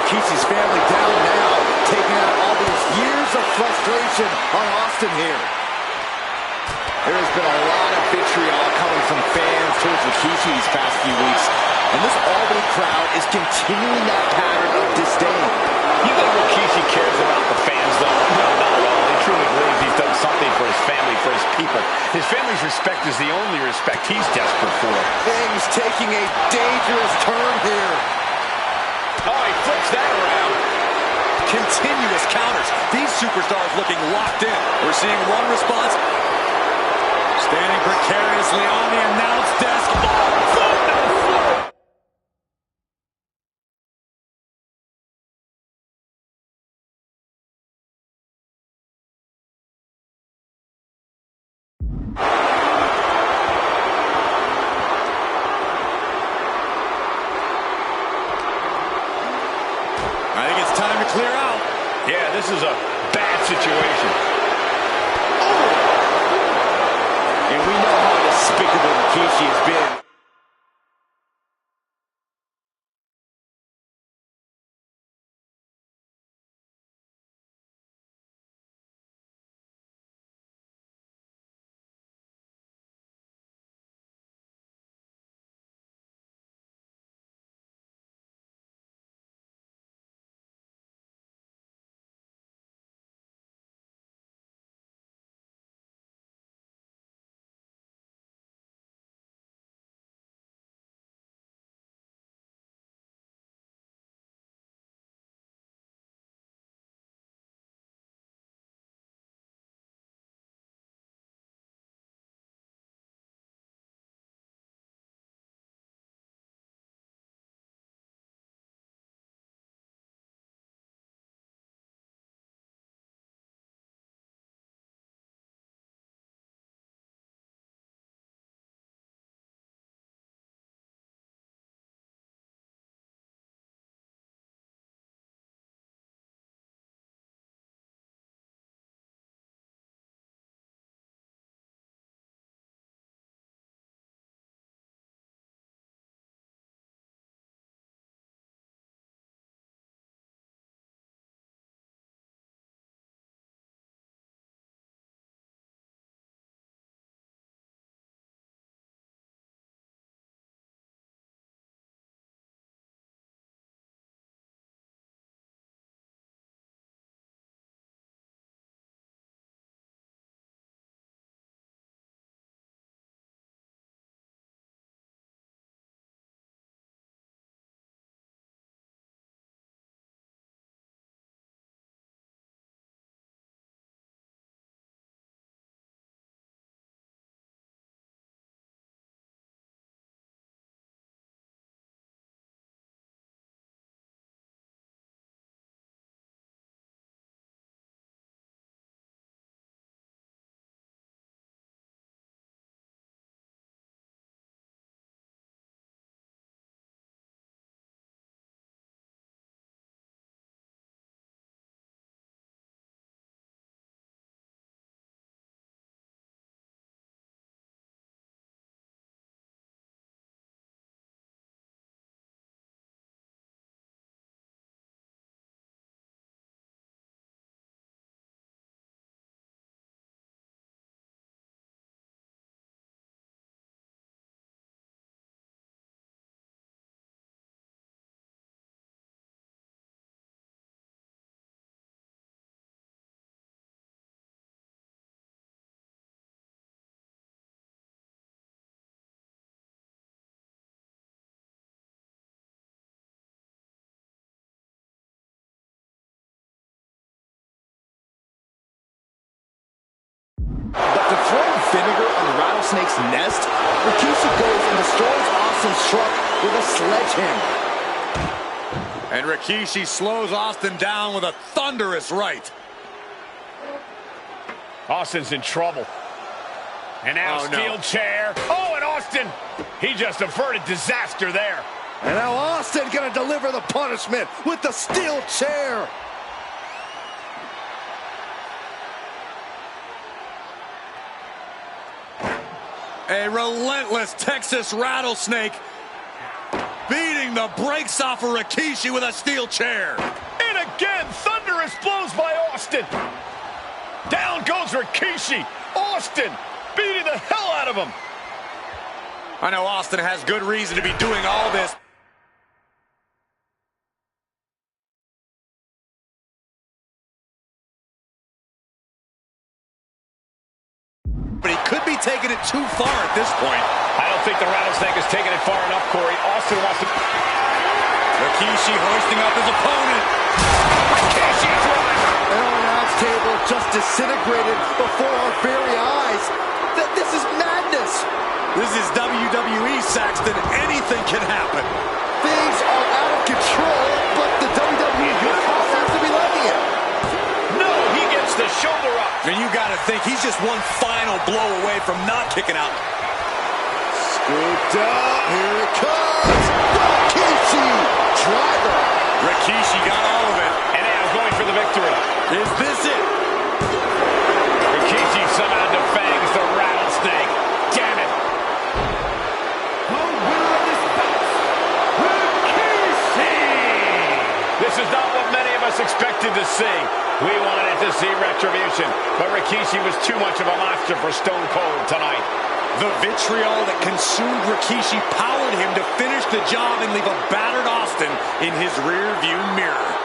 [SPEAKER 4] Rikishi's family down now, taking out all these years of frustration on Austin here. There has been a lot of vitriol coming from fans towards Rikishi these past few weeks, and this Albany crowd is continuing that pattern of disdain.
[SPEAKER 5] You think Rikishi cares about the fans, though? No, not at all. He truly believes he's done something for his family, for his people. His family's respect is the only respect he's desperate for.
[SPEAKER 4] Things taking a dangerous turn here.
[SPEAKER 5] Oh, he flips that
[SPEAKER 6] counters. These superstars looking locked in. We're seeing one response. Standing precariously on the announce desk. Oh, thunder! I think it's time to clear out.
[SPEAKER 5] Yeah, this is a bad situation.
[SPEAKER 4] And we know how despicable Rikishi has been. But to throw vinegar on the rattlesnake's nest, Rikishi goes and destroys Austin's truck with a sledgehammer.
[SPEAKER 6] And Rikishi slows Austin down with a thunderous right.
[SPEAKER 5] Austin's in trouble. And now steel chair. Oh, and Austin, he just averted disaster there.
[SPEAKER 4] And now Austin gonna deliver the punishment with the steel chair.
[SPEAKER 6] A relentless Texas rattlesnake beating the brakes off of Rikishi with a steel chair.
[SPEAKER 5] And again, thunderous blows by Austin. Down goes Rikishi. Austin beating the hell out of him.
[SPEAKER 6] I know Austin has good reason to be doing all this. But he could be taking it too far at this point.
[SPEAKER 5] I don't think the rattlesnake is taking it far enough, Corey. Austin wants to...
[SPEAKER 6] Rikishi hoisting up his opponent.
[SPEAKER 5] Rikishi's right.
[SPEAKER 4] table just disintegrated before our very eyes. This is madness.
[SPEAKER 6] This is WWE, Saxton. Anything can happen.
[SPEAKER 4] Things are out of control, but the WWE universe seems to be letting it.
[SPEAKER 5] No, he gets the shoulder up.
[SPEAKER 6] And you got to think he's just one final blow away from not kicking out.
[SPEAKER 4] Scooped up. Here it comes. Rikishi driver.
[SPEAKER 6] Rikishi got all of it.
[SPEAKER 5] And now going for the victory.
[SPEAKER 6] Is this it?
[SPEAKER 5] Rikishi somehow defangs the rattlesnake. Damn it.
[SPEAKER 10] The winner of this bout, Rikishi!
[SPEAKER 5] This is not what many of us expected to see. We wanted to see retribution, but Rikishi was too much of a monster for Stone Cold tonight.
[SPEAKER 6] The vitriol that consumed Rikishi powered him to finish the job and leave a battered Austin in his rear-view mirror.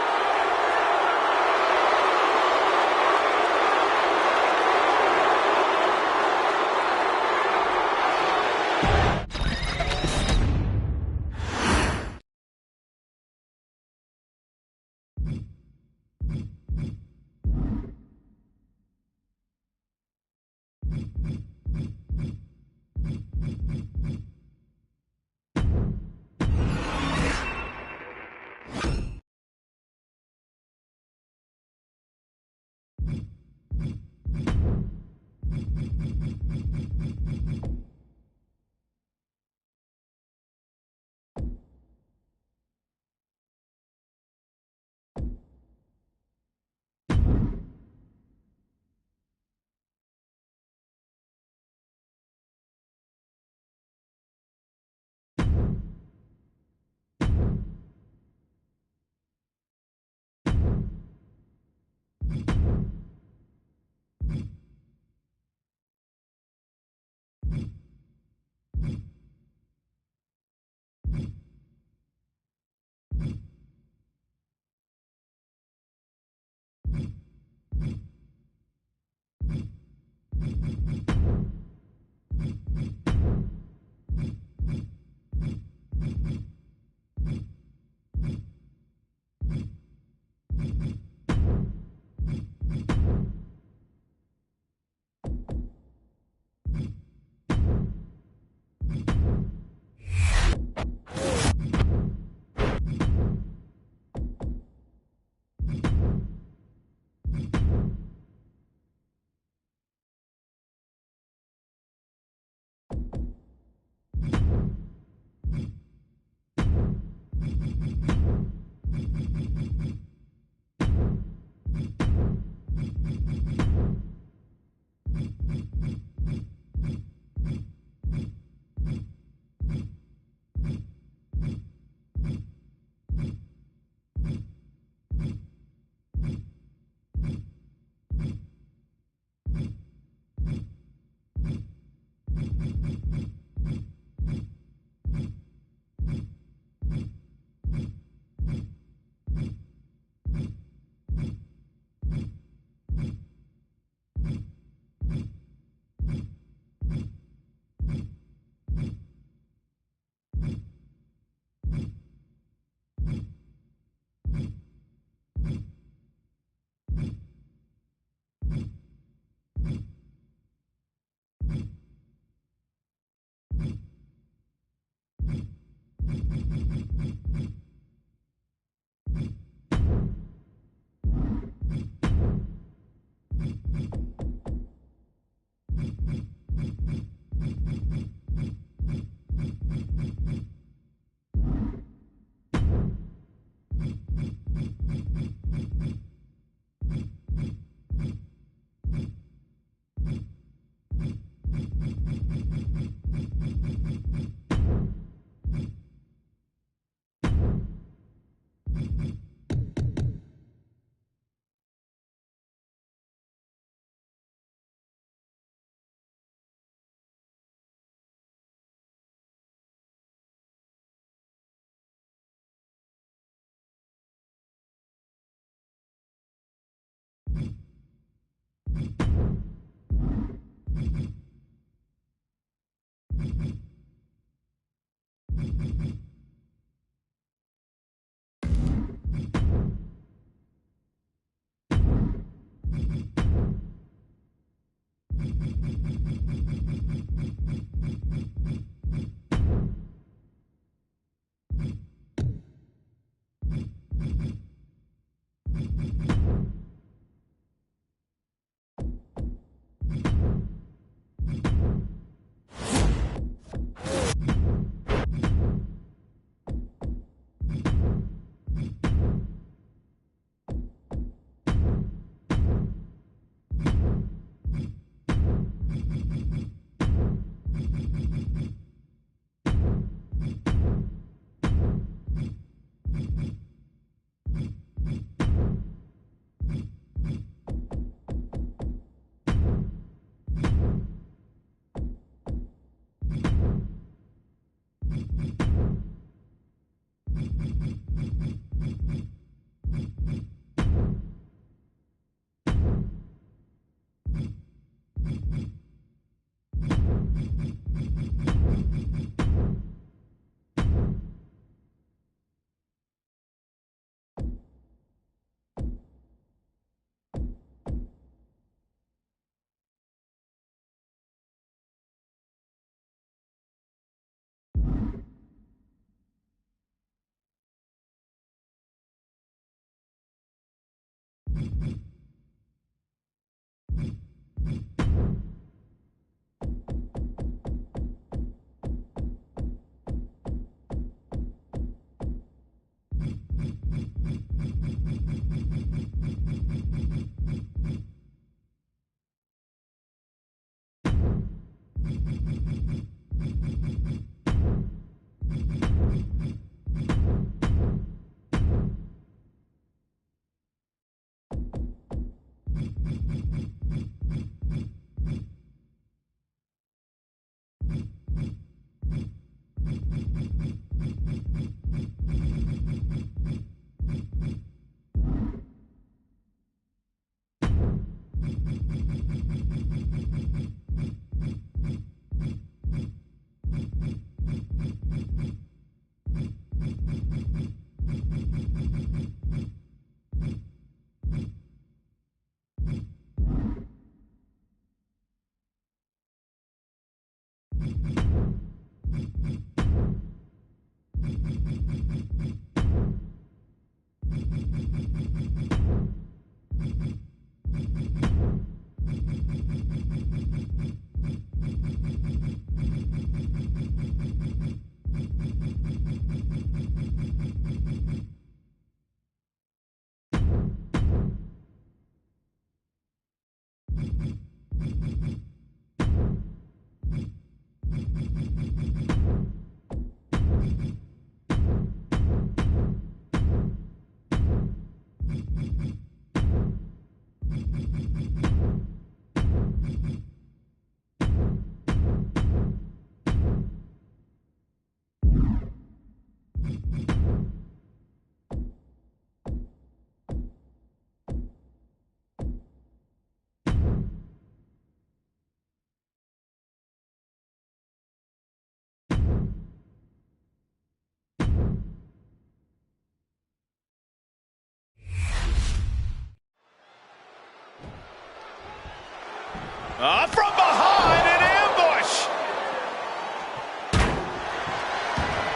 [SPEAKER 5] From behind, an ambush!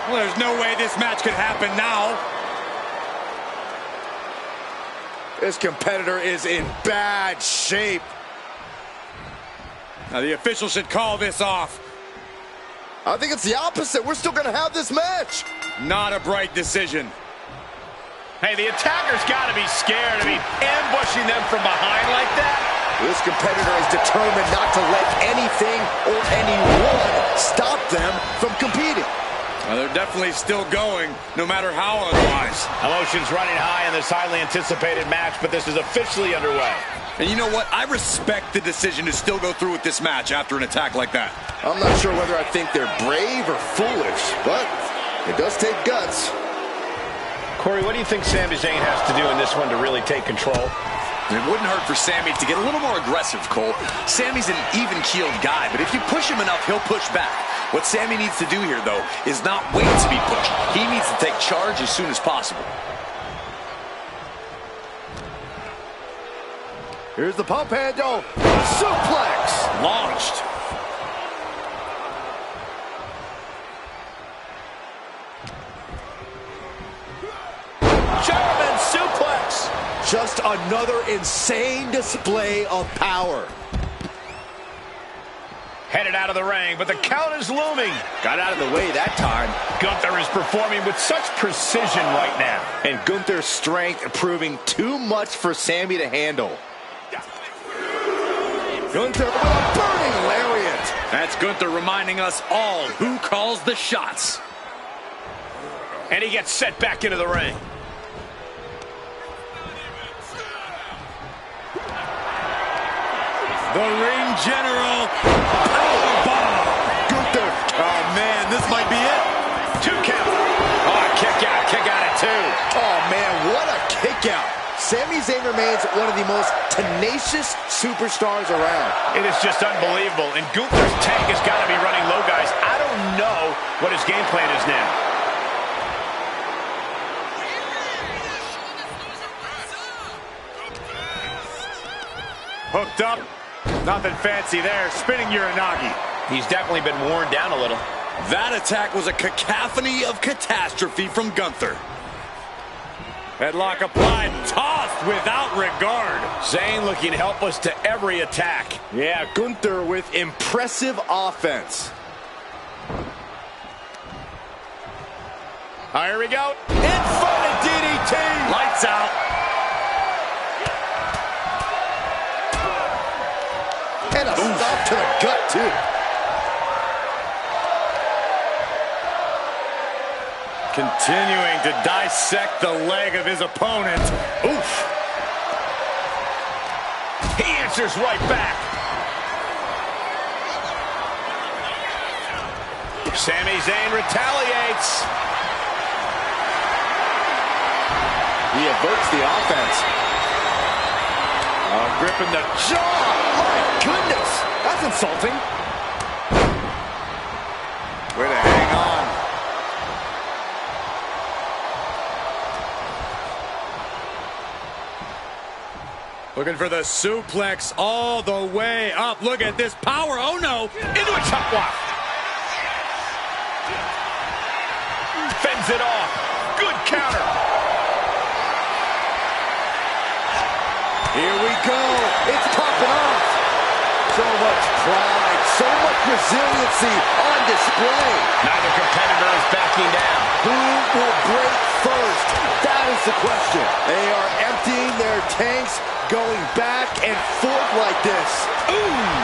[SPEAKER 6] Well, there's no way this match could happen now.
[SPEAKER 4] This competitor is in bad shape.
[SPEAKER 6] Now the official should call this off.
[SPEAKER 4] I think it's the opposite. We're still going to have this match.
[SPEAKER 6] Not a bright decision.
[SPEAKER 5] Hey, the attacker's got to be scared. I mean, ambushing them from behind like that.
[SPEAKER 4] This competitor is determined not to let anything or anyone stop them from competing.
[SPEAKER 6] Well, they're definitely still going, no matter how otherwise.
[SPEAKER 5] Emotions running high in this highly anticipated match, but this is officially underway.
[SPEAKER 6] And you know what? I respect the decision to still go through with this match after an attack like that.
[SPEAKER 4] I'm not sure whether I think they're brave or foolish, but it does take guts.
[SPEAKER 5] Corey, what do you think Sami Zayn has to do in this one to really take control?
[SPEAKER 6] It wouldn't hurt for Sami to get a little more aggressive, Cole. Sami's an even-keeled guy, but if you push him enough, he'll push back. What Sami needs to do here, though, is not wait to be pushed. He needs to take charge as soon as possible.
[SPEAKER 4] Here's the pump handle. Suplex.
[SPEAKER 6] Launched.
[SPEAKER 5] German suplex.
[SPEAKER 4] Just another insane display of power.
[SPEAKER 5] Headed out of the ring, but the count is looming.
[SPEAKER 4] Got out of the way that time.
[SPEAKER 5] Gunther is performing with such precision right now.
[SPEAKER 4] And Gunther's strength proving too much for Sami to handle. Gunther with a burning lariat.
[SPEAKER 6] That's Gunther reminding us all who calls the shots.
[SPEAKER 5] And he gets set back into the ring.
[SPEAKER 6] The ring general powerbomb.
[SPEAKER 4] Gunther.
[SPEAKER 6] Oh man, this might be it.
[SPEAKER 5] 2 count. Oh, kick out at 2.
[SPEAKER 4] Oh, man, what a kick out. Sami Zayn remains one of the most tenacious superstars around.
[SPEAKER 5] It is just unbelievable, and Gunther's tank has got to be running low, guys. I don't know what his game plan is now. Hooked up. Nothing fancy there. Spinning Uranagi. He's definitely been worn down a little.
[SPEAKER 6] That attack was a cacophony of catastrophe from Gunther.
[SPEAKER 5] Headlock applied, tossed without regard. Zayn looking helpless to every attack.
[SPEAKER 4] Yeah, Gunther with impressive offense.
[SPEAKER 5] Here we go. Inverted DDT. Lights out.
[SPEAKER 4] And a stop to the gut, too.
[SPEAKER 5] Continuing to dissect the leg of his opponent. Oof. He answers right back. Sami Zayn retaliates.
[SPEAKER 4] He averts the offense.
[SPEAKER 5] Gripping the jaw.
[SPEAKER 4] My goodness. That's insulting.
[SPEAKER 5] Way to hang on. Looking for the suplex all the way up. Look at this power. Oh, no. Into a chop block. Fends it off. Good counter.
[SPEAKER 4] Here we go. It's popping off. So much pride, so much resiliency on display.
[SPEAKER 5] Neither competitor is backing down.
[SPEAKER 4] Who will break first? That is the question. They are emptying their tanks, going back and forth like this.
[SPEAKER 6] Ooh!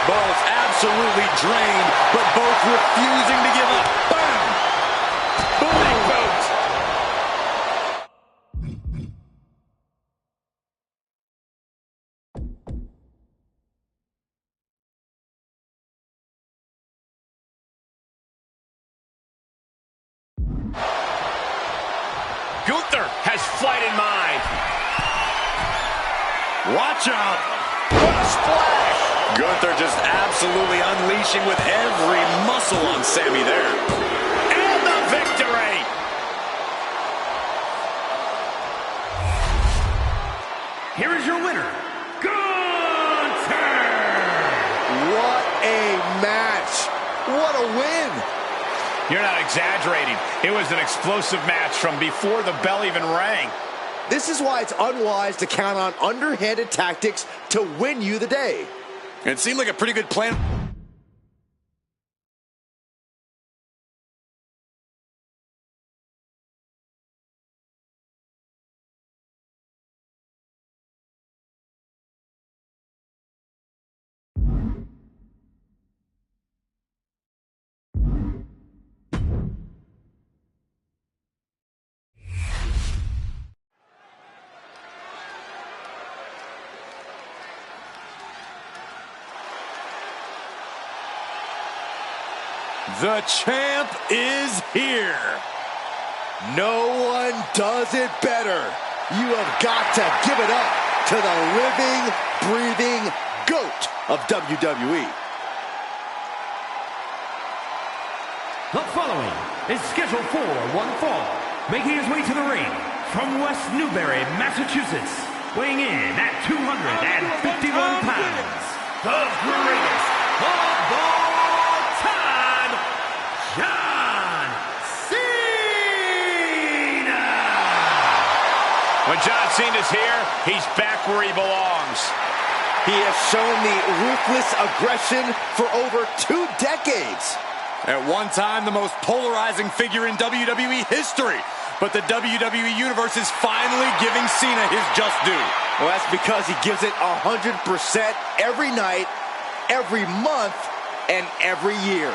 [SPEAKER 6] Both absolutely drained, but both refusing to give up. Bam! Boom! Boom!
[SPEAKER 5] Gunther has flight in mind. Watch out.
[SPEAKER 4] What a splash.
[SPEAKER 6] Gunther just absolutely unleashing with every muscle on Sami there.
[SPEAKER 5] And the victory.
[SPEAKER 10] Here is your winner, Gunther.
[SPEAKER 4] What a match. What a win.
[SPEAKER 5] You're not exaggerating. It was an explosive match from before the bell even rang.
[SPEAKER 4] This is why it's unwise to count on underhanded tactics to win you the day.
[SPEAKER 6] It seemed like a pretty good plan.
[SPEAKER 5] The champ is here.
[SPEAKER 4] No one does it better. You have got to give it up to the living, breathing GOAT of WWE.
[SPEAKER 10] The following is scheduled for one fall, making his way to the ring from West Newbury, Massachusetts, weighing in at 251 pounds, the greatest of all time, John Cena!
[SPEAKER 5] When John Cena's here, he's back where he belongs.
[SPEAKER 4] He has shown the ruthless aggression for over 2 decades.
[SPEAKER 6] At one time, the most polarizing figure in WWE history. But the WWE Universe is finally giving Cena his just due.
[SPEAKER 4] Well, that's because he gives it 100% every night, every month, and every year.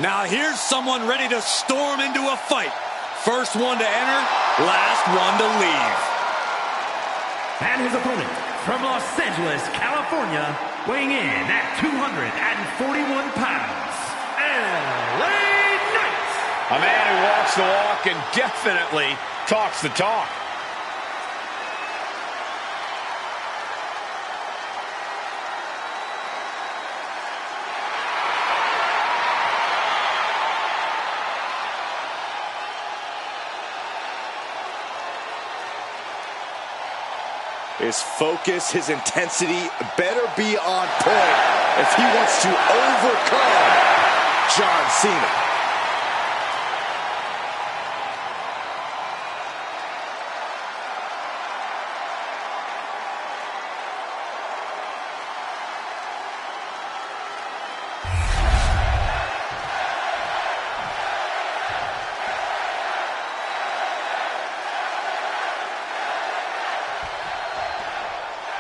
[SPEAKER 18] Now here's someone ready to storm into a fight. First one to enter, last one to leave.
[SPEAKER 10] And his opponent from Los Angeles, California, weighing in at 241 pounds, LA Knight.
[SPEAKER 5] A man who walks the walk and definitely talks the talk.
[SPEAKER 4] His focus, his intensity better be on point if he wants to overcome John Cena.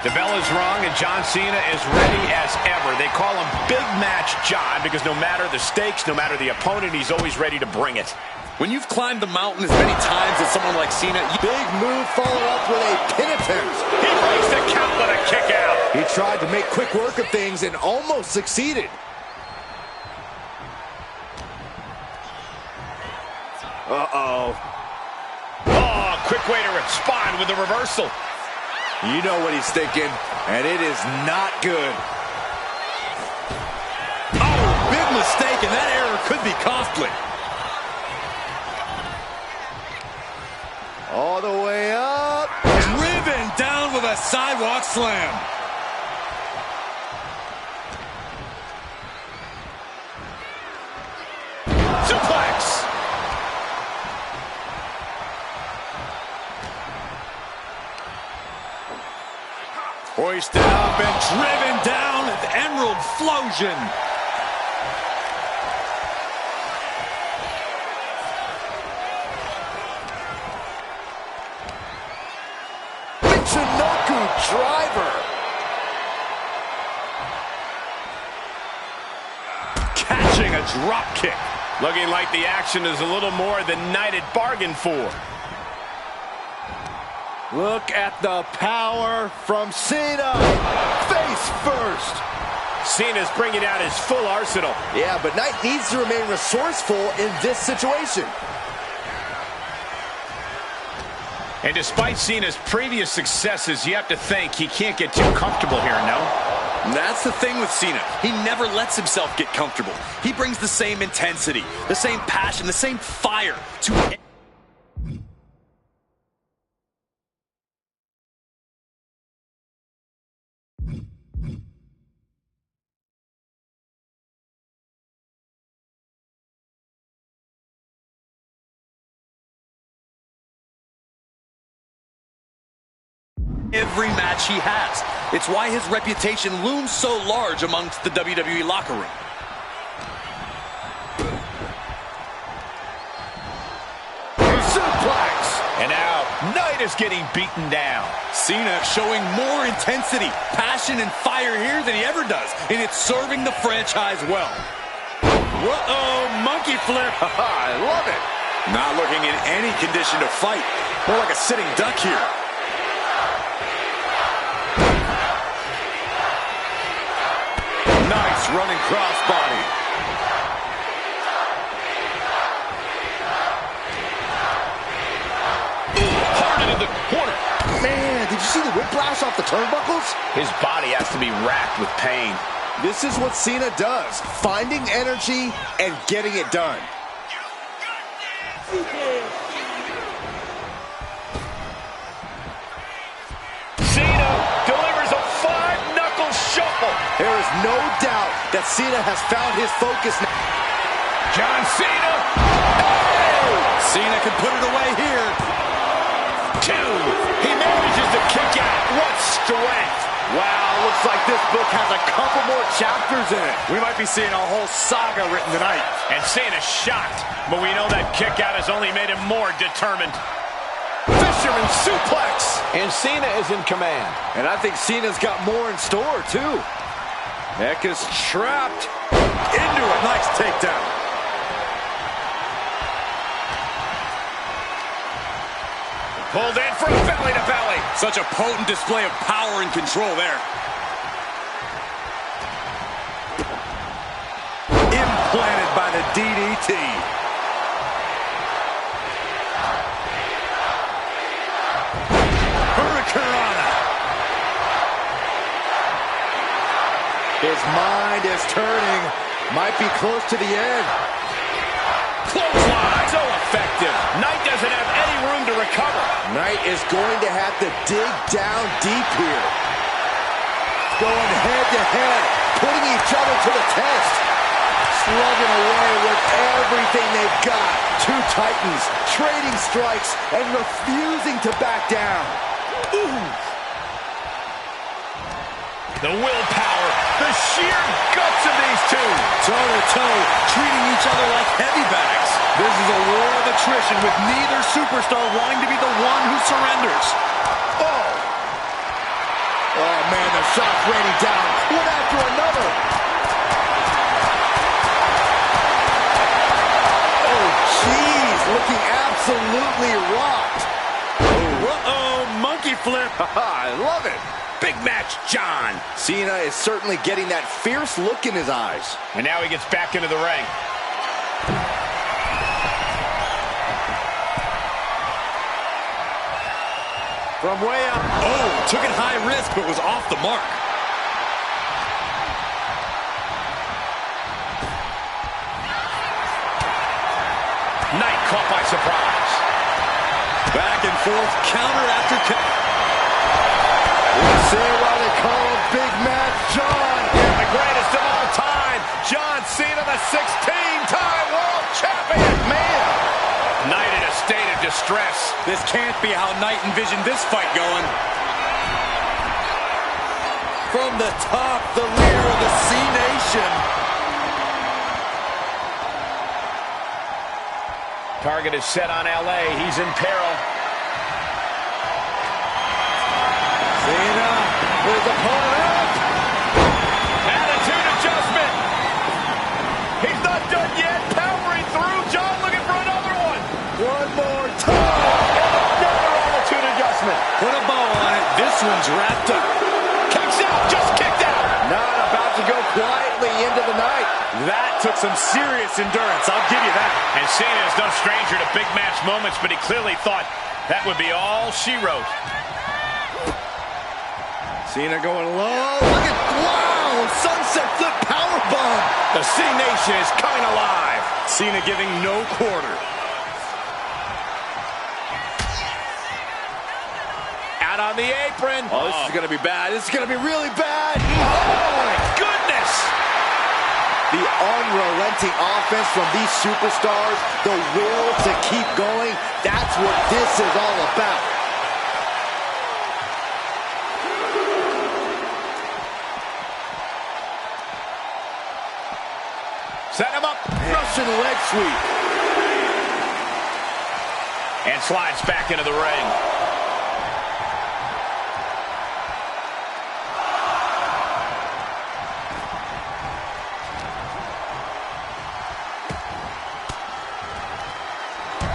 [SPEAKER 5] The bell is rung, and John Cena is ready as ever. They call him Big Match John because no matter the stakes, no matter the opponent, he's always ready to bring it.
[SPEAKER 6] When you've climbed the mountain as many times as someone like Cena,
[SPEAKER 4] big move followed up with a pin attempt.
[SPEAKER 5] He breaks the count with a kick out.
[SPEAKER 4] He tried to make quick work of things and almost succeeded. Uh-oh.
[SPEAKER 5] Oh, quick way to respond with the reversal.
[SPEAKER 4] You know what he's thinking, and it is not good.
[SPEAKER 18] Oh, big mistake, and that error could be costly.
[SPEAKER 4] All the way up.
[SPEAKER 18] Driven down with a sidewalk slam.
[SPEAKER 5] Suplex.
[SPEAKER 18] Hoisted up and driven down with Emerald Flosion.
[SPEAKER 4] Michinoku driver.
[SPEAKER 5] Catching a drop kick. Looking like the action is a little more than Knight had bargained for.
[SPEAKER 4] Look at the power from Cena. Face first.
[SPEAKER 5] Cena's bringing out his full arsenal.
[SPEAKER 4] Yeah, but Knight needs to remain resourceful in this situation.
[SPEAKER 5] And despite Cena's previous successes, you have to think he can't get too comfortable here, no?
[SPEAKER 6] That's the thing with Cena. He never lets himself get comfortable. He brings the same intensity, the same passion, the same fire to every match he has. It's why his reputation looms so large amongst the WWE locker room.
[SPEAKER 4] Suplex!
[SPEAKER 5] And now, Knight is getting beaten down.
[SPEAKER 6] Cena showing more intensity, passion, and fire here than he ever does, and it's serving the franchise well.
[SPEAKER 18] Whoa, monkey flip.
[SPEAKER 4] I love it.
[SPEAKER 6] Not looking in any condition to fight. More like a sitting duck here.
[SPEAKER 4] Nice running crossbody.
[SPEAKER 5] Hard into the corner.
[SPEAKER 4] Man, did you see the whiplash off the turnbuckles?
[SPEAKER 5] His body has to be racked with pain.
[SPEAKER 4] This is what Cena does, finding energy and getting it done.
[SPEAKER 5] Cena delivers a five-knuckle shuffle.
[SPEAKER 4] There is no doubt that Cena has found his focus now.
[SPEAKER 5] John Cena.
[SPEAKER 4] Hey!
[SPEAKER 6] Cena can put it away here.
[SPEAKER 5] Two. He manages to kick out. What strength.
[SPEAKER 4] Wow, looks like this book has a couple more chapters in it. We might be seeing a whole saga written tonight.
[SPEAKER 5] And Cena's shocked, but we know that kick out has only made him more determined.
[SPEAKER 4] Fisherman suplex.
[SPEAKER 5] And Cena is in command.
[SPEAKER 4] And I think Cena's got more in store, too. Neck is trapped into a nice takedown.
[SPEAKER 5] Pulled in for a belly-to-belly.
[SPEAKER 18] Such a potent display of power and control there. Implanted by the DDT. Hurricanrana.
[SPEAKER 4] His mind is turning. Might be close to the end.
[SPEAKER 5] Clothesline. So effective. Knight doesn't have any room to recover.
[SPEAKER 4] Knight is going to have to dig down deep here. Going head to head, putting each other to the test. Slugging away with everything they've got. Two titans trading strikes and refusing to back down. Ooh.
[SPEAKER 5] The willpower, the sheer guts of these two.
[SPEAKER 18] Toe-to-toe, treating each other like heavy bags. This is a war of attrition with neither superstar wanting to be the one who surrenders.
[SPEAKER 4] Oh! Oh, man, the shot's raining down, one after another. Oh, jeez, looking absolutely rocked.
[SPEAKER 18] Uh-oh, monkey flip.
[SPEAKER 4] I love it.
[SPEAKER 5] Big match, John.
[SPEAKER 4] Cena is certainly getting that fierce look in his eyes.
[SPEAKER 5] And now he gets back into the ring.
[SPEAKER 18] From way up. Oh, took it high risk, but was off the mark.
[SPEAKER 5] Knight caught by surprise.
[SPEAKER 18] Back and forth, counter after counter.
[SPEAKER 4] See why they call him Big Match John.
[SPEAKER 5] Yeah, the greatest of all time. John Cena, the 16-time world champion.
[SPEAKER 4] Man.
[SPEAKER 5] Knight in a state of distress.
[SPEAKER 18] This can't be how Knight envisioned this fight going.
[SPEAKER 4] From the top, the leader of the C Nation.
[SPEAKER 5] Target is set on LA. He's in peril.
[SPEAKER 4] Cena, his opponent.
[SPEAKER 5] Attitude adjustment. He's not done yet. Powering through. John looking for another one.
[SPEAKER 4] One more time.
[SPEAKER 5] Another attitude adjustment.
[SPEAKER 18] Put a bow on it. This one's wrapped up.
[SPEAKER 5] Kicks out. Just kicked out.
[SPEAKER 4] Not about to go quietly into the night.
[SPEAKER 18] That took some serious endurance. I'll give you that.
[SPEAKER 5] And Cena is no stranger to big match moments, but he clearly thought that would be all she wrote.
[SPEAKER 4] Cena going low. Look at, wow, sunset flip powerbomb.
[SPEAKER 5] The C Nation is coming alive.
[SPEAKER 18] Cena giving no quarter.
[SPEAKER 5] Out on the apron.
[SPEAKER 4] Oh, this is going to be bad. This is going to be really bad.
[SPEAKER 5] Oh, my goodness.
[SPEAKER 4] The unrelenting offense from these superstars, the will to keep going, that's what this is all about.
[SPEAKER 5] Set him up.
[SPEAKER 4] Russian leg sweep.
[SPEAKER 5] And slides back into the ring.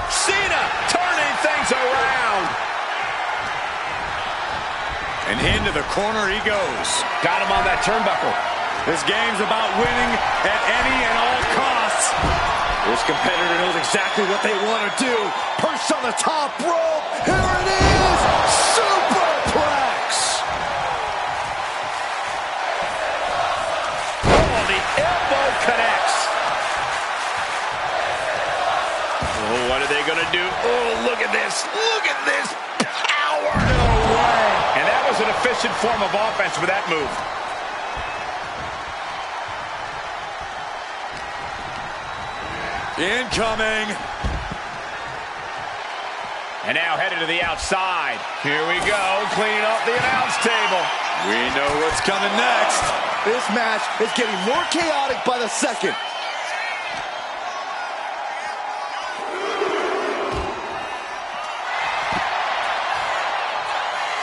[SPEAKER 5] Cena turning things around.
[SPEAKER 18] And into the corner he goes.
[SPEAKER 5] Got him on that turnbuckle.
[SPEAKER 18] This game's about winning at any and all costs.
[SPEAKER 4] This competitor knows exactly what they want to do. Perched on the top rope. Here it is. Superplex.
[SPEAKER 5] Oh, the elbow connects. Oh, what are they going to do? Oh, look at this. Look at this power. No way. And that was an efficient form of offense with that move.
[SPEAKER 18] Incoming.
[SPEAKER 5] And now headed to the outside. Here we go, cleaning up the announce table.
[SPEAKER 18] We know what's coming next.
[SPEAKER 4] This match is getting more chaotic by the second.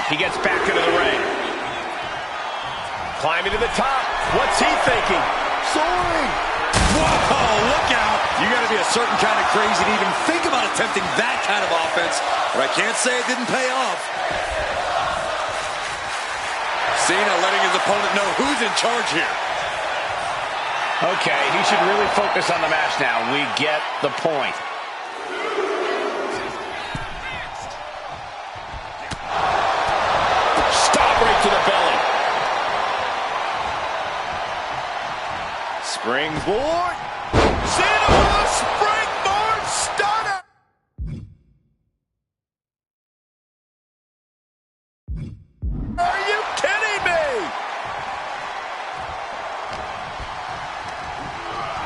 [SPEAKER 5] He gets back into the ring. Climbing to the top. What's he thinking?
[SPEAKER 4] Soaring.
[SPEAKER 18] Whoa, look out. You got to be a certain kind of crazy to even think about attempting that kind of offense. But I can't say it didn't pay off. Cena letting his opponent know who's in charge here.
[SPEAKER 5] Okay, he should really focus on the match now. We get the point. Stop right to the belly. Springboard. Cena with a springboard stunner. Are you kidding me?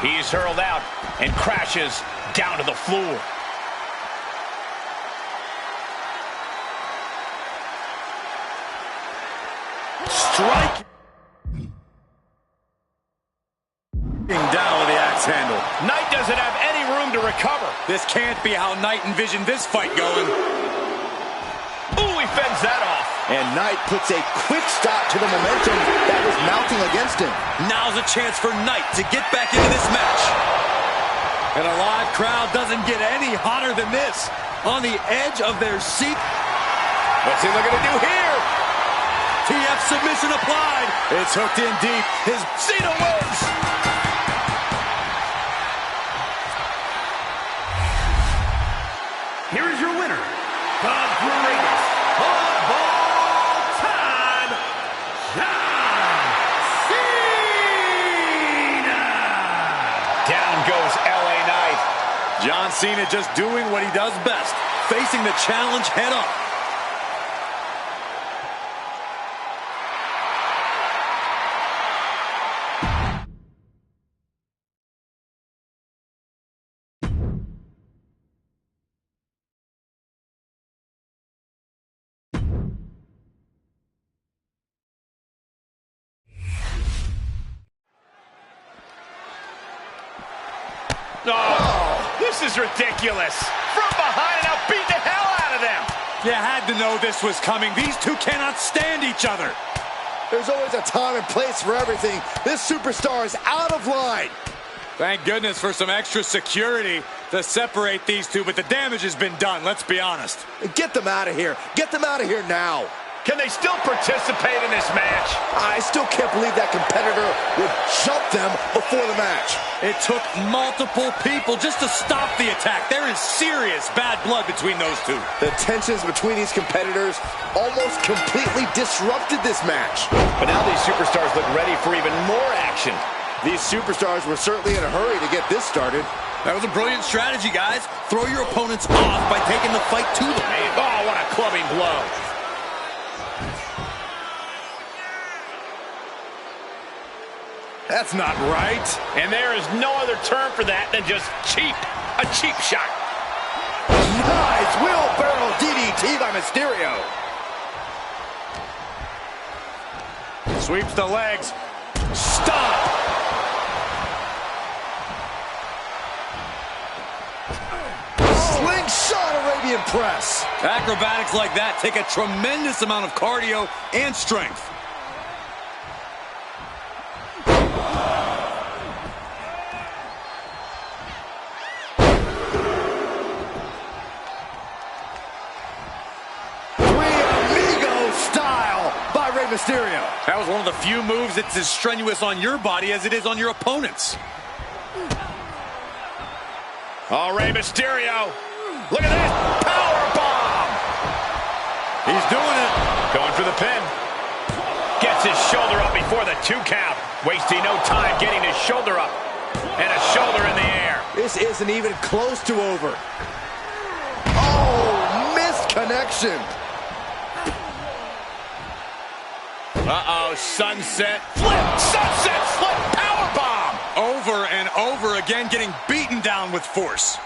[SPEAKER 5] He's hurled out and crashes down to the floor.
[SPEAKER 18] Strike. Down with the axe handle.
[SPEAKER 5] Knight doesn't have any room to recover.
[SPEAKER 18] This can't be how Knight envisioned this fight going.
[SPEAKER 5] Ooh, he fends that off.
[SPEAKER 4] And Knight puts a quick stop to the momentum that was mounting against him.
[SPEAKER 18] Now's a chance for Knight to get back into this match. And a live crowd doesn't get any hotter than this. On the edge of their seat.
[SPEAKER 5] What's he looking to do here?
[SPEAKER 18] TF submission applied. It's hooked in deep. His
[SPEAKER 5] Cena wins.
[SPEAKER 10] Here is your winner, the greatest of all time, John Cena!
[SPEAKER 5] Down goes LA Knight.
[SPEAKER 18] John Cena just doing what he does best, facing the challenge head on.
[SPEAKER 5] Oh, this is ridiculous. From behind and now beat the hell out of them.
[SPEAKER 18] You had to know this was coming. These two cannot stand each other.
[SPEAKER 4] There's always a time and place for everything. This superstar is out of line.
[SPEAKER 18] Thank goodness for some extra security to separate these two, but the damage has been done, let's be honest.
[SPEAKER 4] Get them out of here. Get them out of here now.
[SPEAKER 5] Can they still participate in this match?
[SPEAKER 4] I still can't believe that competitor would jump them before the match.
[SPEAKER 18] It took multiple people just to stop the attack. There is serious bad blood between those two.
[SPEAKER 4] The tensions between these competitors almost completely disrupted this match.
[SPEAKER 5] But now these superstars look ready for even more action.
[SPEAKER 4] These superstars were certainly in a hurry to get this started.
[SPEAKER 18] That was a brilliant strategy, guys. Throw your opponents off by taking the fight to them.
[SPEAKER 5] Oh, what a clubbing blow.
[SPEAKER 18] That's not right.
[SPEAKER 5] And there is no other term for that than just cheap. A cheap shot.
[SPEAKER 4] Nice wheelbarrow DDT by Mysterio.
[SPEAKER 5] Sweeps the legs. Stop.
[SPEAKER 4] Slingshot Arabian press.
[SPEAKER 18] Acrobatics like that take a tremendous amount of cardio and strength.
[SPEAKER 4] Mysterio.
[SPEAKER 18] That was one of the few moves that's as strenuous on your body as it is on your opponent's.
[SPEAKER 5] Oh, Rey Mysterio. Look at this. Power bomb.
[SPEAKER 18] He's doing it.
[SPEAKER 5] Going for the pin. Gets his shoulder up before the 2 count. Wasting no time getting his shoulder up. And a shoulder in the air.
[SPEAKER 4] This isn't even close to over. Oh, missed connection.
[SPEAKER 5] Uh-oh, sunset flip, sunset flip, powerbomb!
[SPEAKER 18] Over and over again, getting beaten down with force.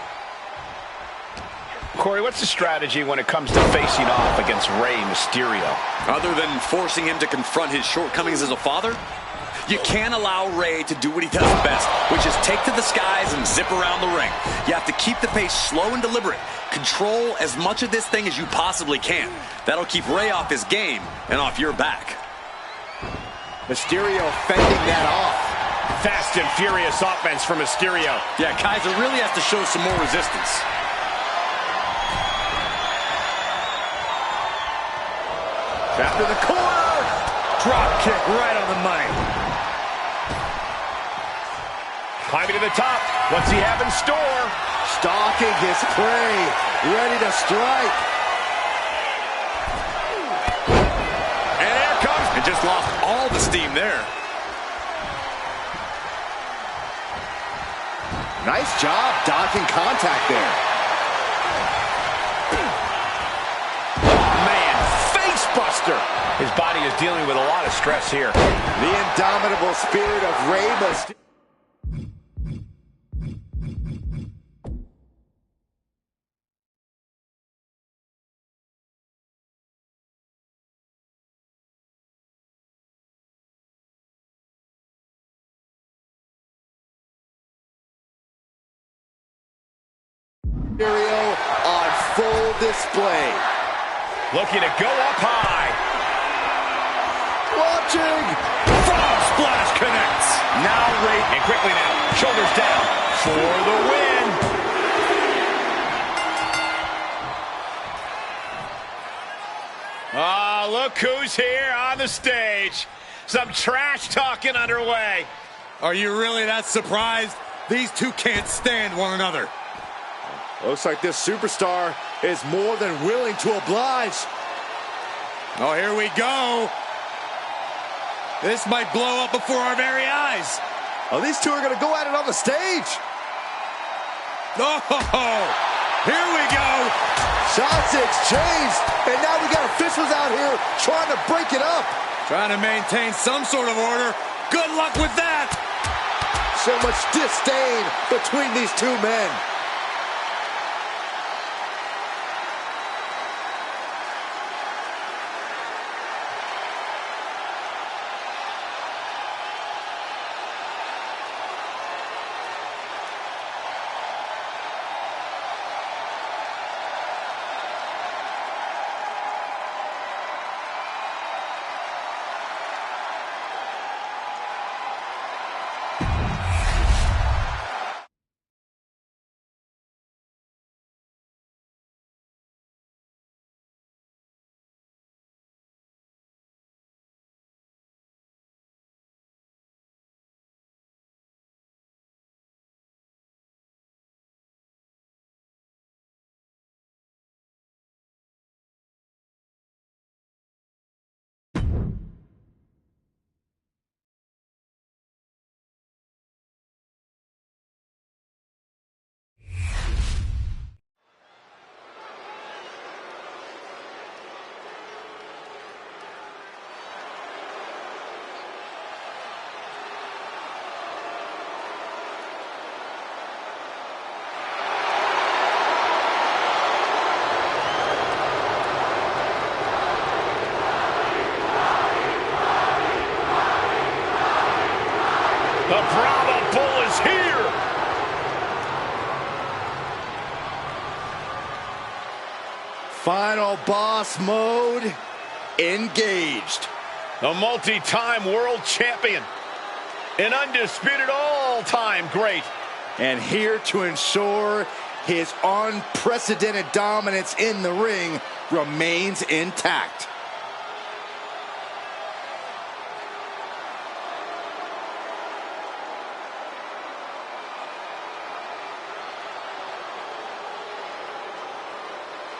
[SPEAKER 5] Corey, what's the strategy when it comes to facing off against Rey Mysterio?
[SPEAKER 6] Other than forcing him to confront his shortcomings as a father, you can't allow Rey to do what he does best, which is take to the skies and zip around the ring. You have to keep the pace slow and deliberate. Control as much of this thing as you possibly can. That'll keep Rey off his game and off your back.
[SPEAKER 4] Mysterio fending that off.
[SPEAKER 5] Fast and furious offense from Mysterio.
[SPEAKER 6] Yeah, Kaiser really has to show some more resistance.
[SPEAKER 5] Trapped in the corner. Drop kick right on the mic. Climbing to the top. What's he have in store?
[SPEAKER 4] Stalking his prey. Ready to strike.
[SPEAKER 5] And here comes.
[SPEAKER 6] And just lost all the steam there.
[SPEAKER 4] Nice job dodging contact there.
[SPEAKER 5] Man, face buster. His body is dealing with a lot of stress here.
[SPEAKER 4] The indomitable spirit of Rey Mysterio. On full display.
[SPEAKER 5] Looking to go up high.
[SPEAKER 4] Watching.
[SPEAKER 5] Frog splash connects. Now Rey, and quickly now, shoulders down for the win. Ah, look who's here on the stage. Some trash talking underway.
[SPEAKER 18] Are you really that surprised? These two can't stand one another.
[SPEAKER 4] Looks like this superstar is more than willing to oblige.
[SPEAKER 18] Oh, here we go. This might blow up before our very eyes.
[SPEAKER 4] Oh, these two are going to go at it on the stage.
[SPEAKER 18] Oh, here we go.
[SPEAKER 4] Shots exchanged, and now we got officials out here trying to break it up.
[SPEAKER 18] Trying to maintain some sort of order. Good luck with that.
[SPEAKER 4] So much disdain between these two men.
[SPEAKER 5] The Brahma Bull is here.
[SPEAKER 4] Final boss mode engaged.
[SPEAKER 5] The multi-time world champion. An undisputed all-time great.
[SPEAKER 4] And here to ensure his unprecedented dominance in the ring remains intact.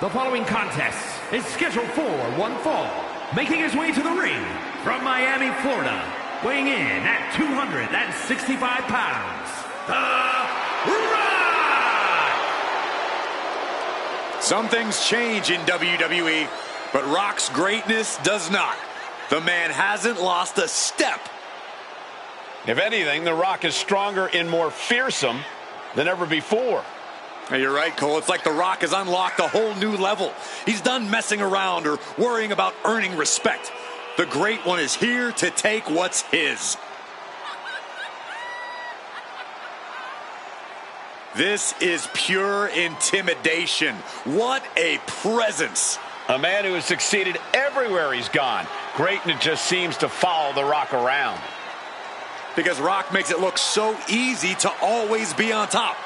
[SPEAKER 10] The following contest is scheduled for one fall. Making his way to the ring from Miami, Florida, weighing in at 265 pounds, The Rock!
[SPEAKER 6] Some things change in WWE, but Rock's greatness does not. The man hasn't lost a step.
[SPEAKER 5] If anything, The Rock is stronger and more fearsome than ever before.
[SPEAKER 6] You're right, Cole. It's like The Rock has unlocked a whole new level. He's done messing around or worrying about earning respect. The Great One is here to take what's his. This is pure intimidation. What a presence.
[SPEAKER 5] A man who has succeeded everywhere he's gone. Greatness just seems to follow The Rock around.
[SPEAKER 6] because Rock makes it look so easy to always be on top.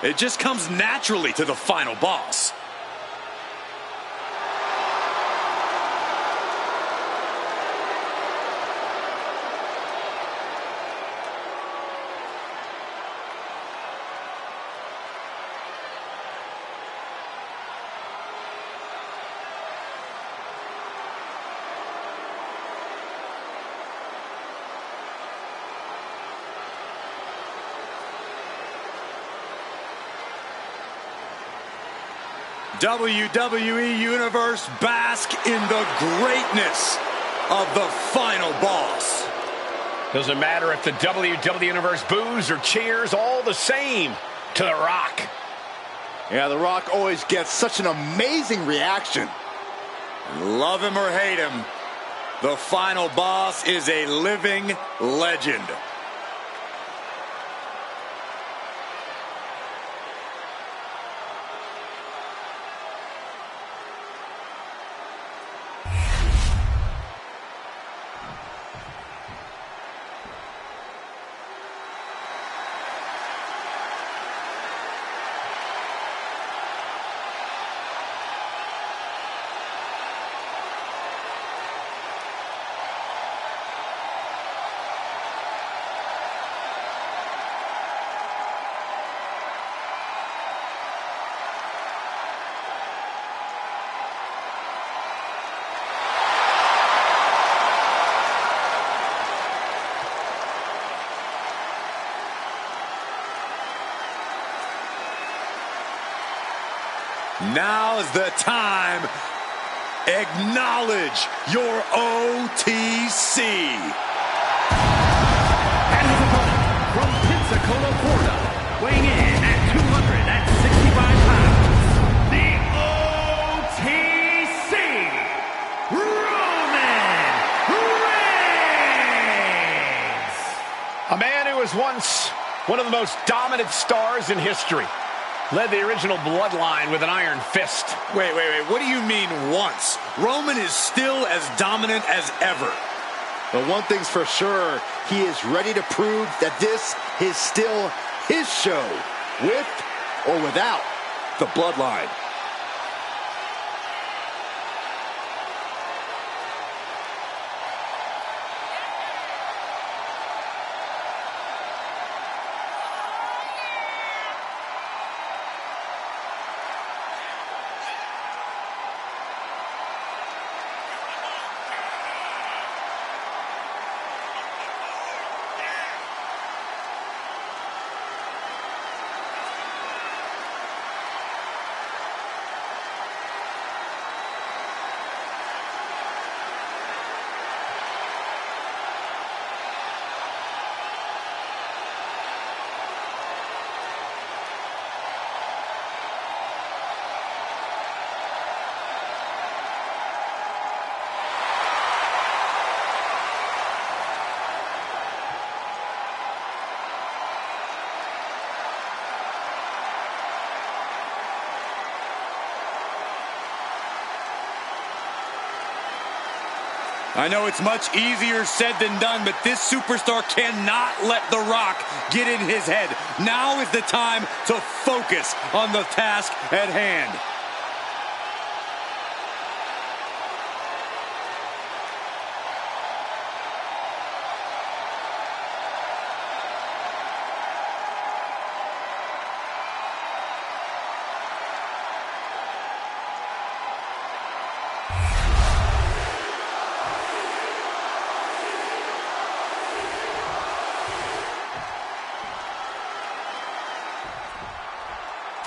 [SPEAKER 6] It just comes naturally to the final boss. WWE Universe, bask in the greatness of the final boss.
[SPEAKER 5] Doesn't matter if the WWE Universe boos or cheers, all the same to The Rock.
[SPEAKER 4] Yeah, The Rock always gets such an amazing reaction.
[SPEAKER 6] Love him or hate him, the final boss is a living legend. Now's the time. Acknowledge your OTC.
[SPEAKER 10] And his opponent from Pensacola, Florida, weighing in at 265 pounds, the OTC, Roman Reigns.
[SPEAKER 5] A man who was once one of the most dominant stars in history. Led the original bloodline with an iron fist.
[SPEAKER 6] Wait. What do you mean once? Roman is still as dominant as ever.
[SPEAKER 4] But one thing's for sure, he is ready to prove that this is still his show, with or without the bloodline.
[SPEAKER 6] I know it's much easier said than done, but this superstar cannot let The Rock get in his head. Now is the time to focus on the task at hand.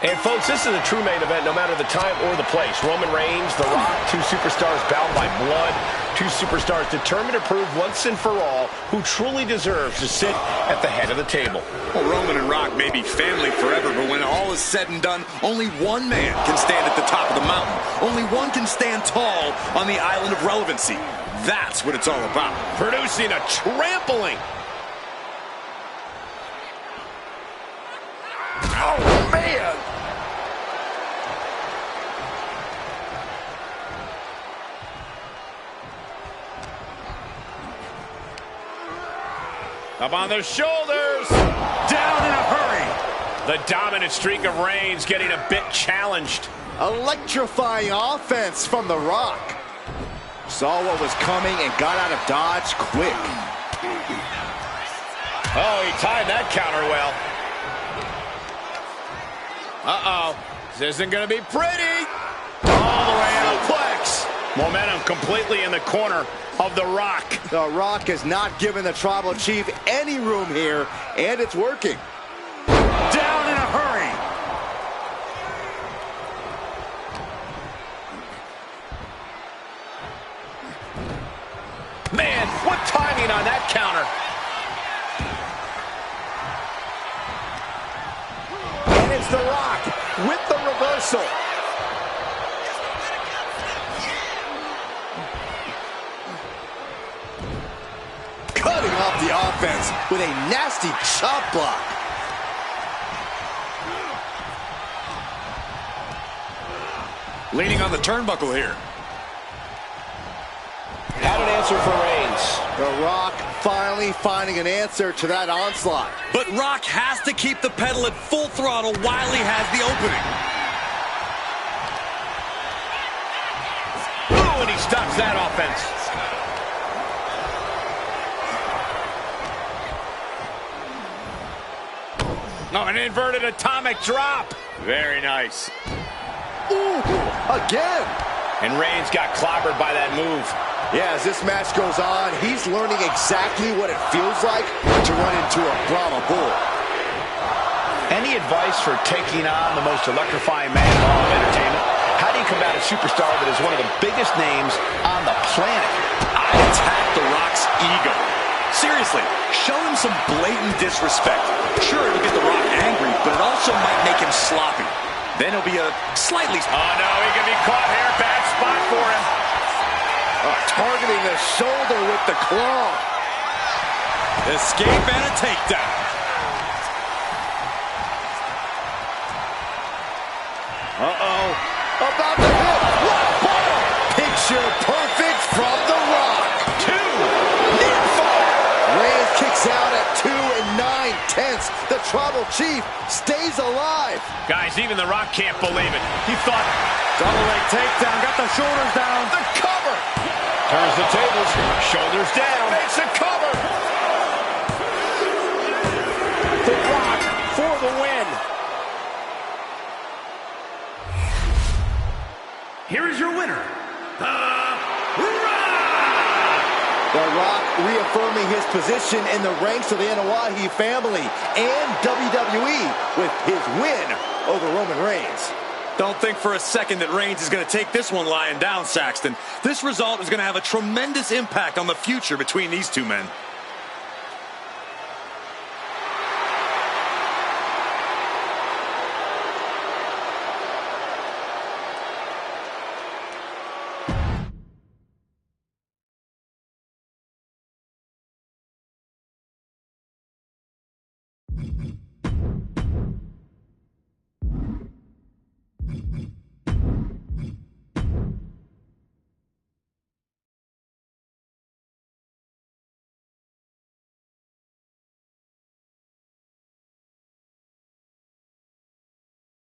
[SPEAKER 5] And folks, this is a true main event no matter the time or the place. Roman Reigns, The Rock, two superstars bound by blood, two superstars determined to prove once and for all who truly deserves to sit at the head of the table.
[SPEAKER 6] Well, Roman and Rock may be family forever, but when all is said and done, only one man can stand at the top of the mountain. Only one can stand tall on the island of relevancy. That's what it's all about.
[SPEAKER 5] Producing a trampling.
[SPEAKER 4] Oh, man!
[SPEAKER 5] Up on the shoulders.
[SPEAKER 18] Down in a hurry.
[SPEAKER 5] The dominant streak of Reigns getting a bit challenged.
[SPEAKER 4] Electrifying offense from The Rock. Saw what was coming and got out of dodge quick.
[SPEAKER 5] Oh, he timed that counter well. Uh-oh. This isn't going to be pretty. All the way out. Suplex. Momentum completely in the corner of The Rock.
[SPEAKER 4] The Rock has not given the Tribal Chief any room here, and it's working.
[SPEAKER 18] Down in a hurry.
[SPEAKER 5] Man, what timing on that counter.
[SPEAKER 4] And it's The Rock with the reversal. Cutting off the offense with a nasty chop block.
[SPEAKER 18] Leaning on the turnbuckle here.
[SPEAKER 5] Had an answer for Reigns.
[SPEAKER 4] The Rock finally finding an answer to that onslaught.
[SPEAKER 18] But Rock has to keep the pedal at full throttle while he has the opening.
[SPEAKER 5] Ooh, and he stops that offense. Oh, an inverted atomic drop. Very nice.
[SPEAKER 4] Ooh, again.
[SPEAKER 5] And Reigns got clobbered by that move.
[SPEAKER 4] Yeah, as this match goes on, he's learning exactly what it feels like to run into a Brahma bull.
[SPEAKER 5] Any advice for taking on the most electrifying man in all of entertainment? How do you combat a superstar that is one of the biggest names on the planet?
[SPEAKER 6] I attack The Rock's ego. Seriously, show him some blatant disrespect. Sure, it'll get The Rock angry, but it also might make him sloppy. Then he'll be a slightly...
[SPEAKER 5] Oh, no, he can be caught here. Bad spot for him.
[SPEAKER 4] Targeting the shoulder with the claw.
[SPEAKER 18] Escape and a takedown.
[SPEAKER 4] Uh-oh. About to hit. What ball? Picture perfect from The Rock.
[SPEAKER 5] 2. Near fall.
[SPEAKER 4] Reigns kicks out at 2 9/10. The Tribal Chief stays alive.
[SPEAKER 5] Guys, even The Rock can't believe it. He thought...
[SPEAKER 18] Double leg takedown. Got the shoulders down.
[SPEAKER 5] The cover. Turns the tables. Shoulders down. Makes a cover. The Rock for the win.
[SPEAKER 10] Here is your winner,
[SPEAKER 4] The Rock reaffirming his position in the ranks of the Anoa'i family and WWE with his win over Roman Reigns.
[SPEAKER 18] Don't think for a second that Reigns is going to take this one lying down, Saxton. This result is going to have a tremendous impact on the future between these two men.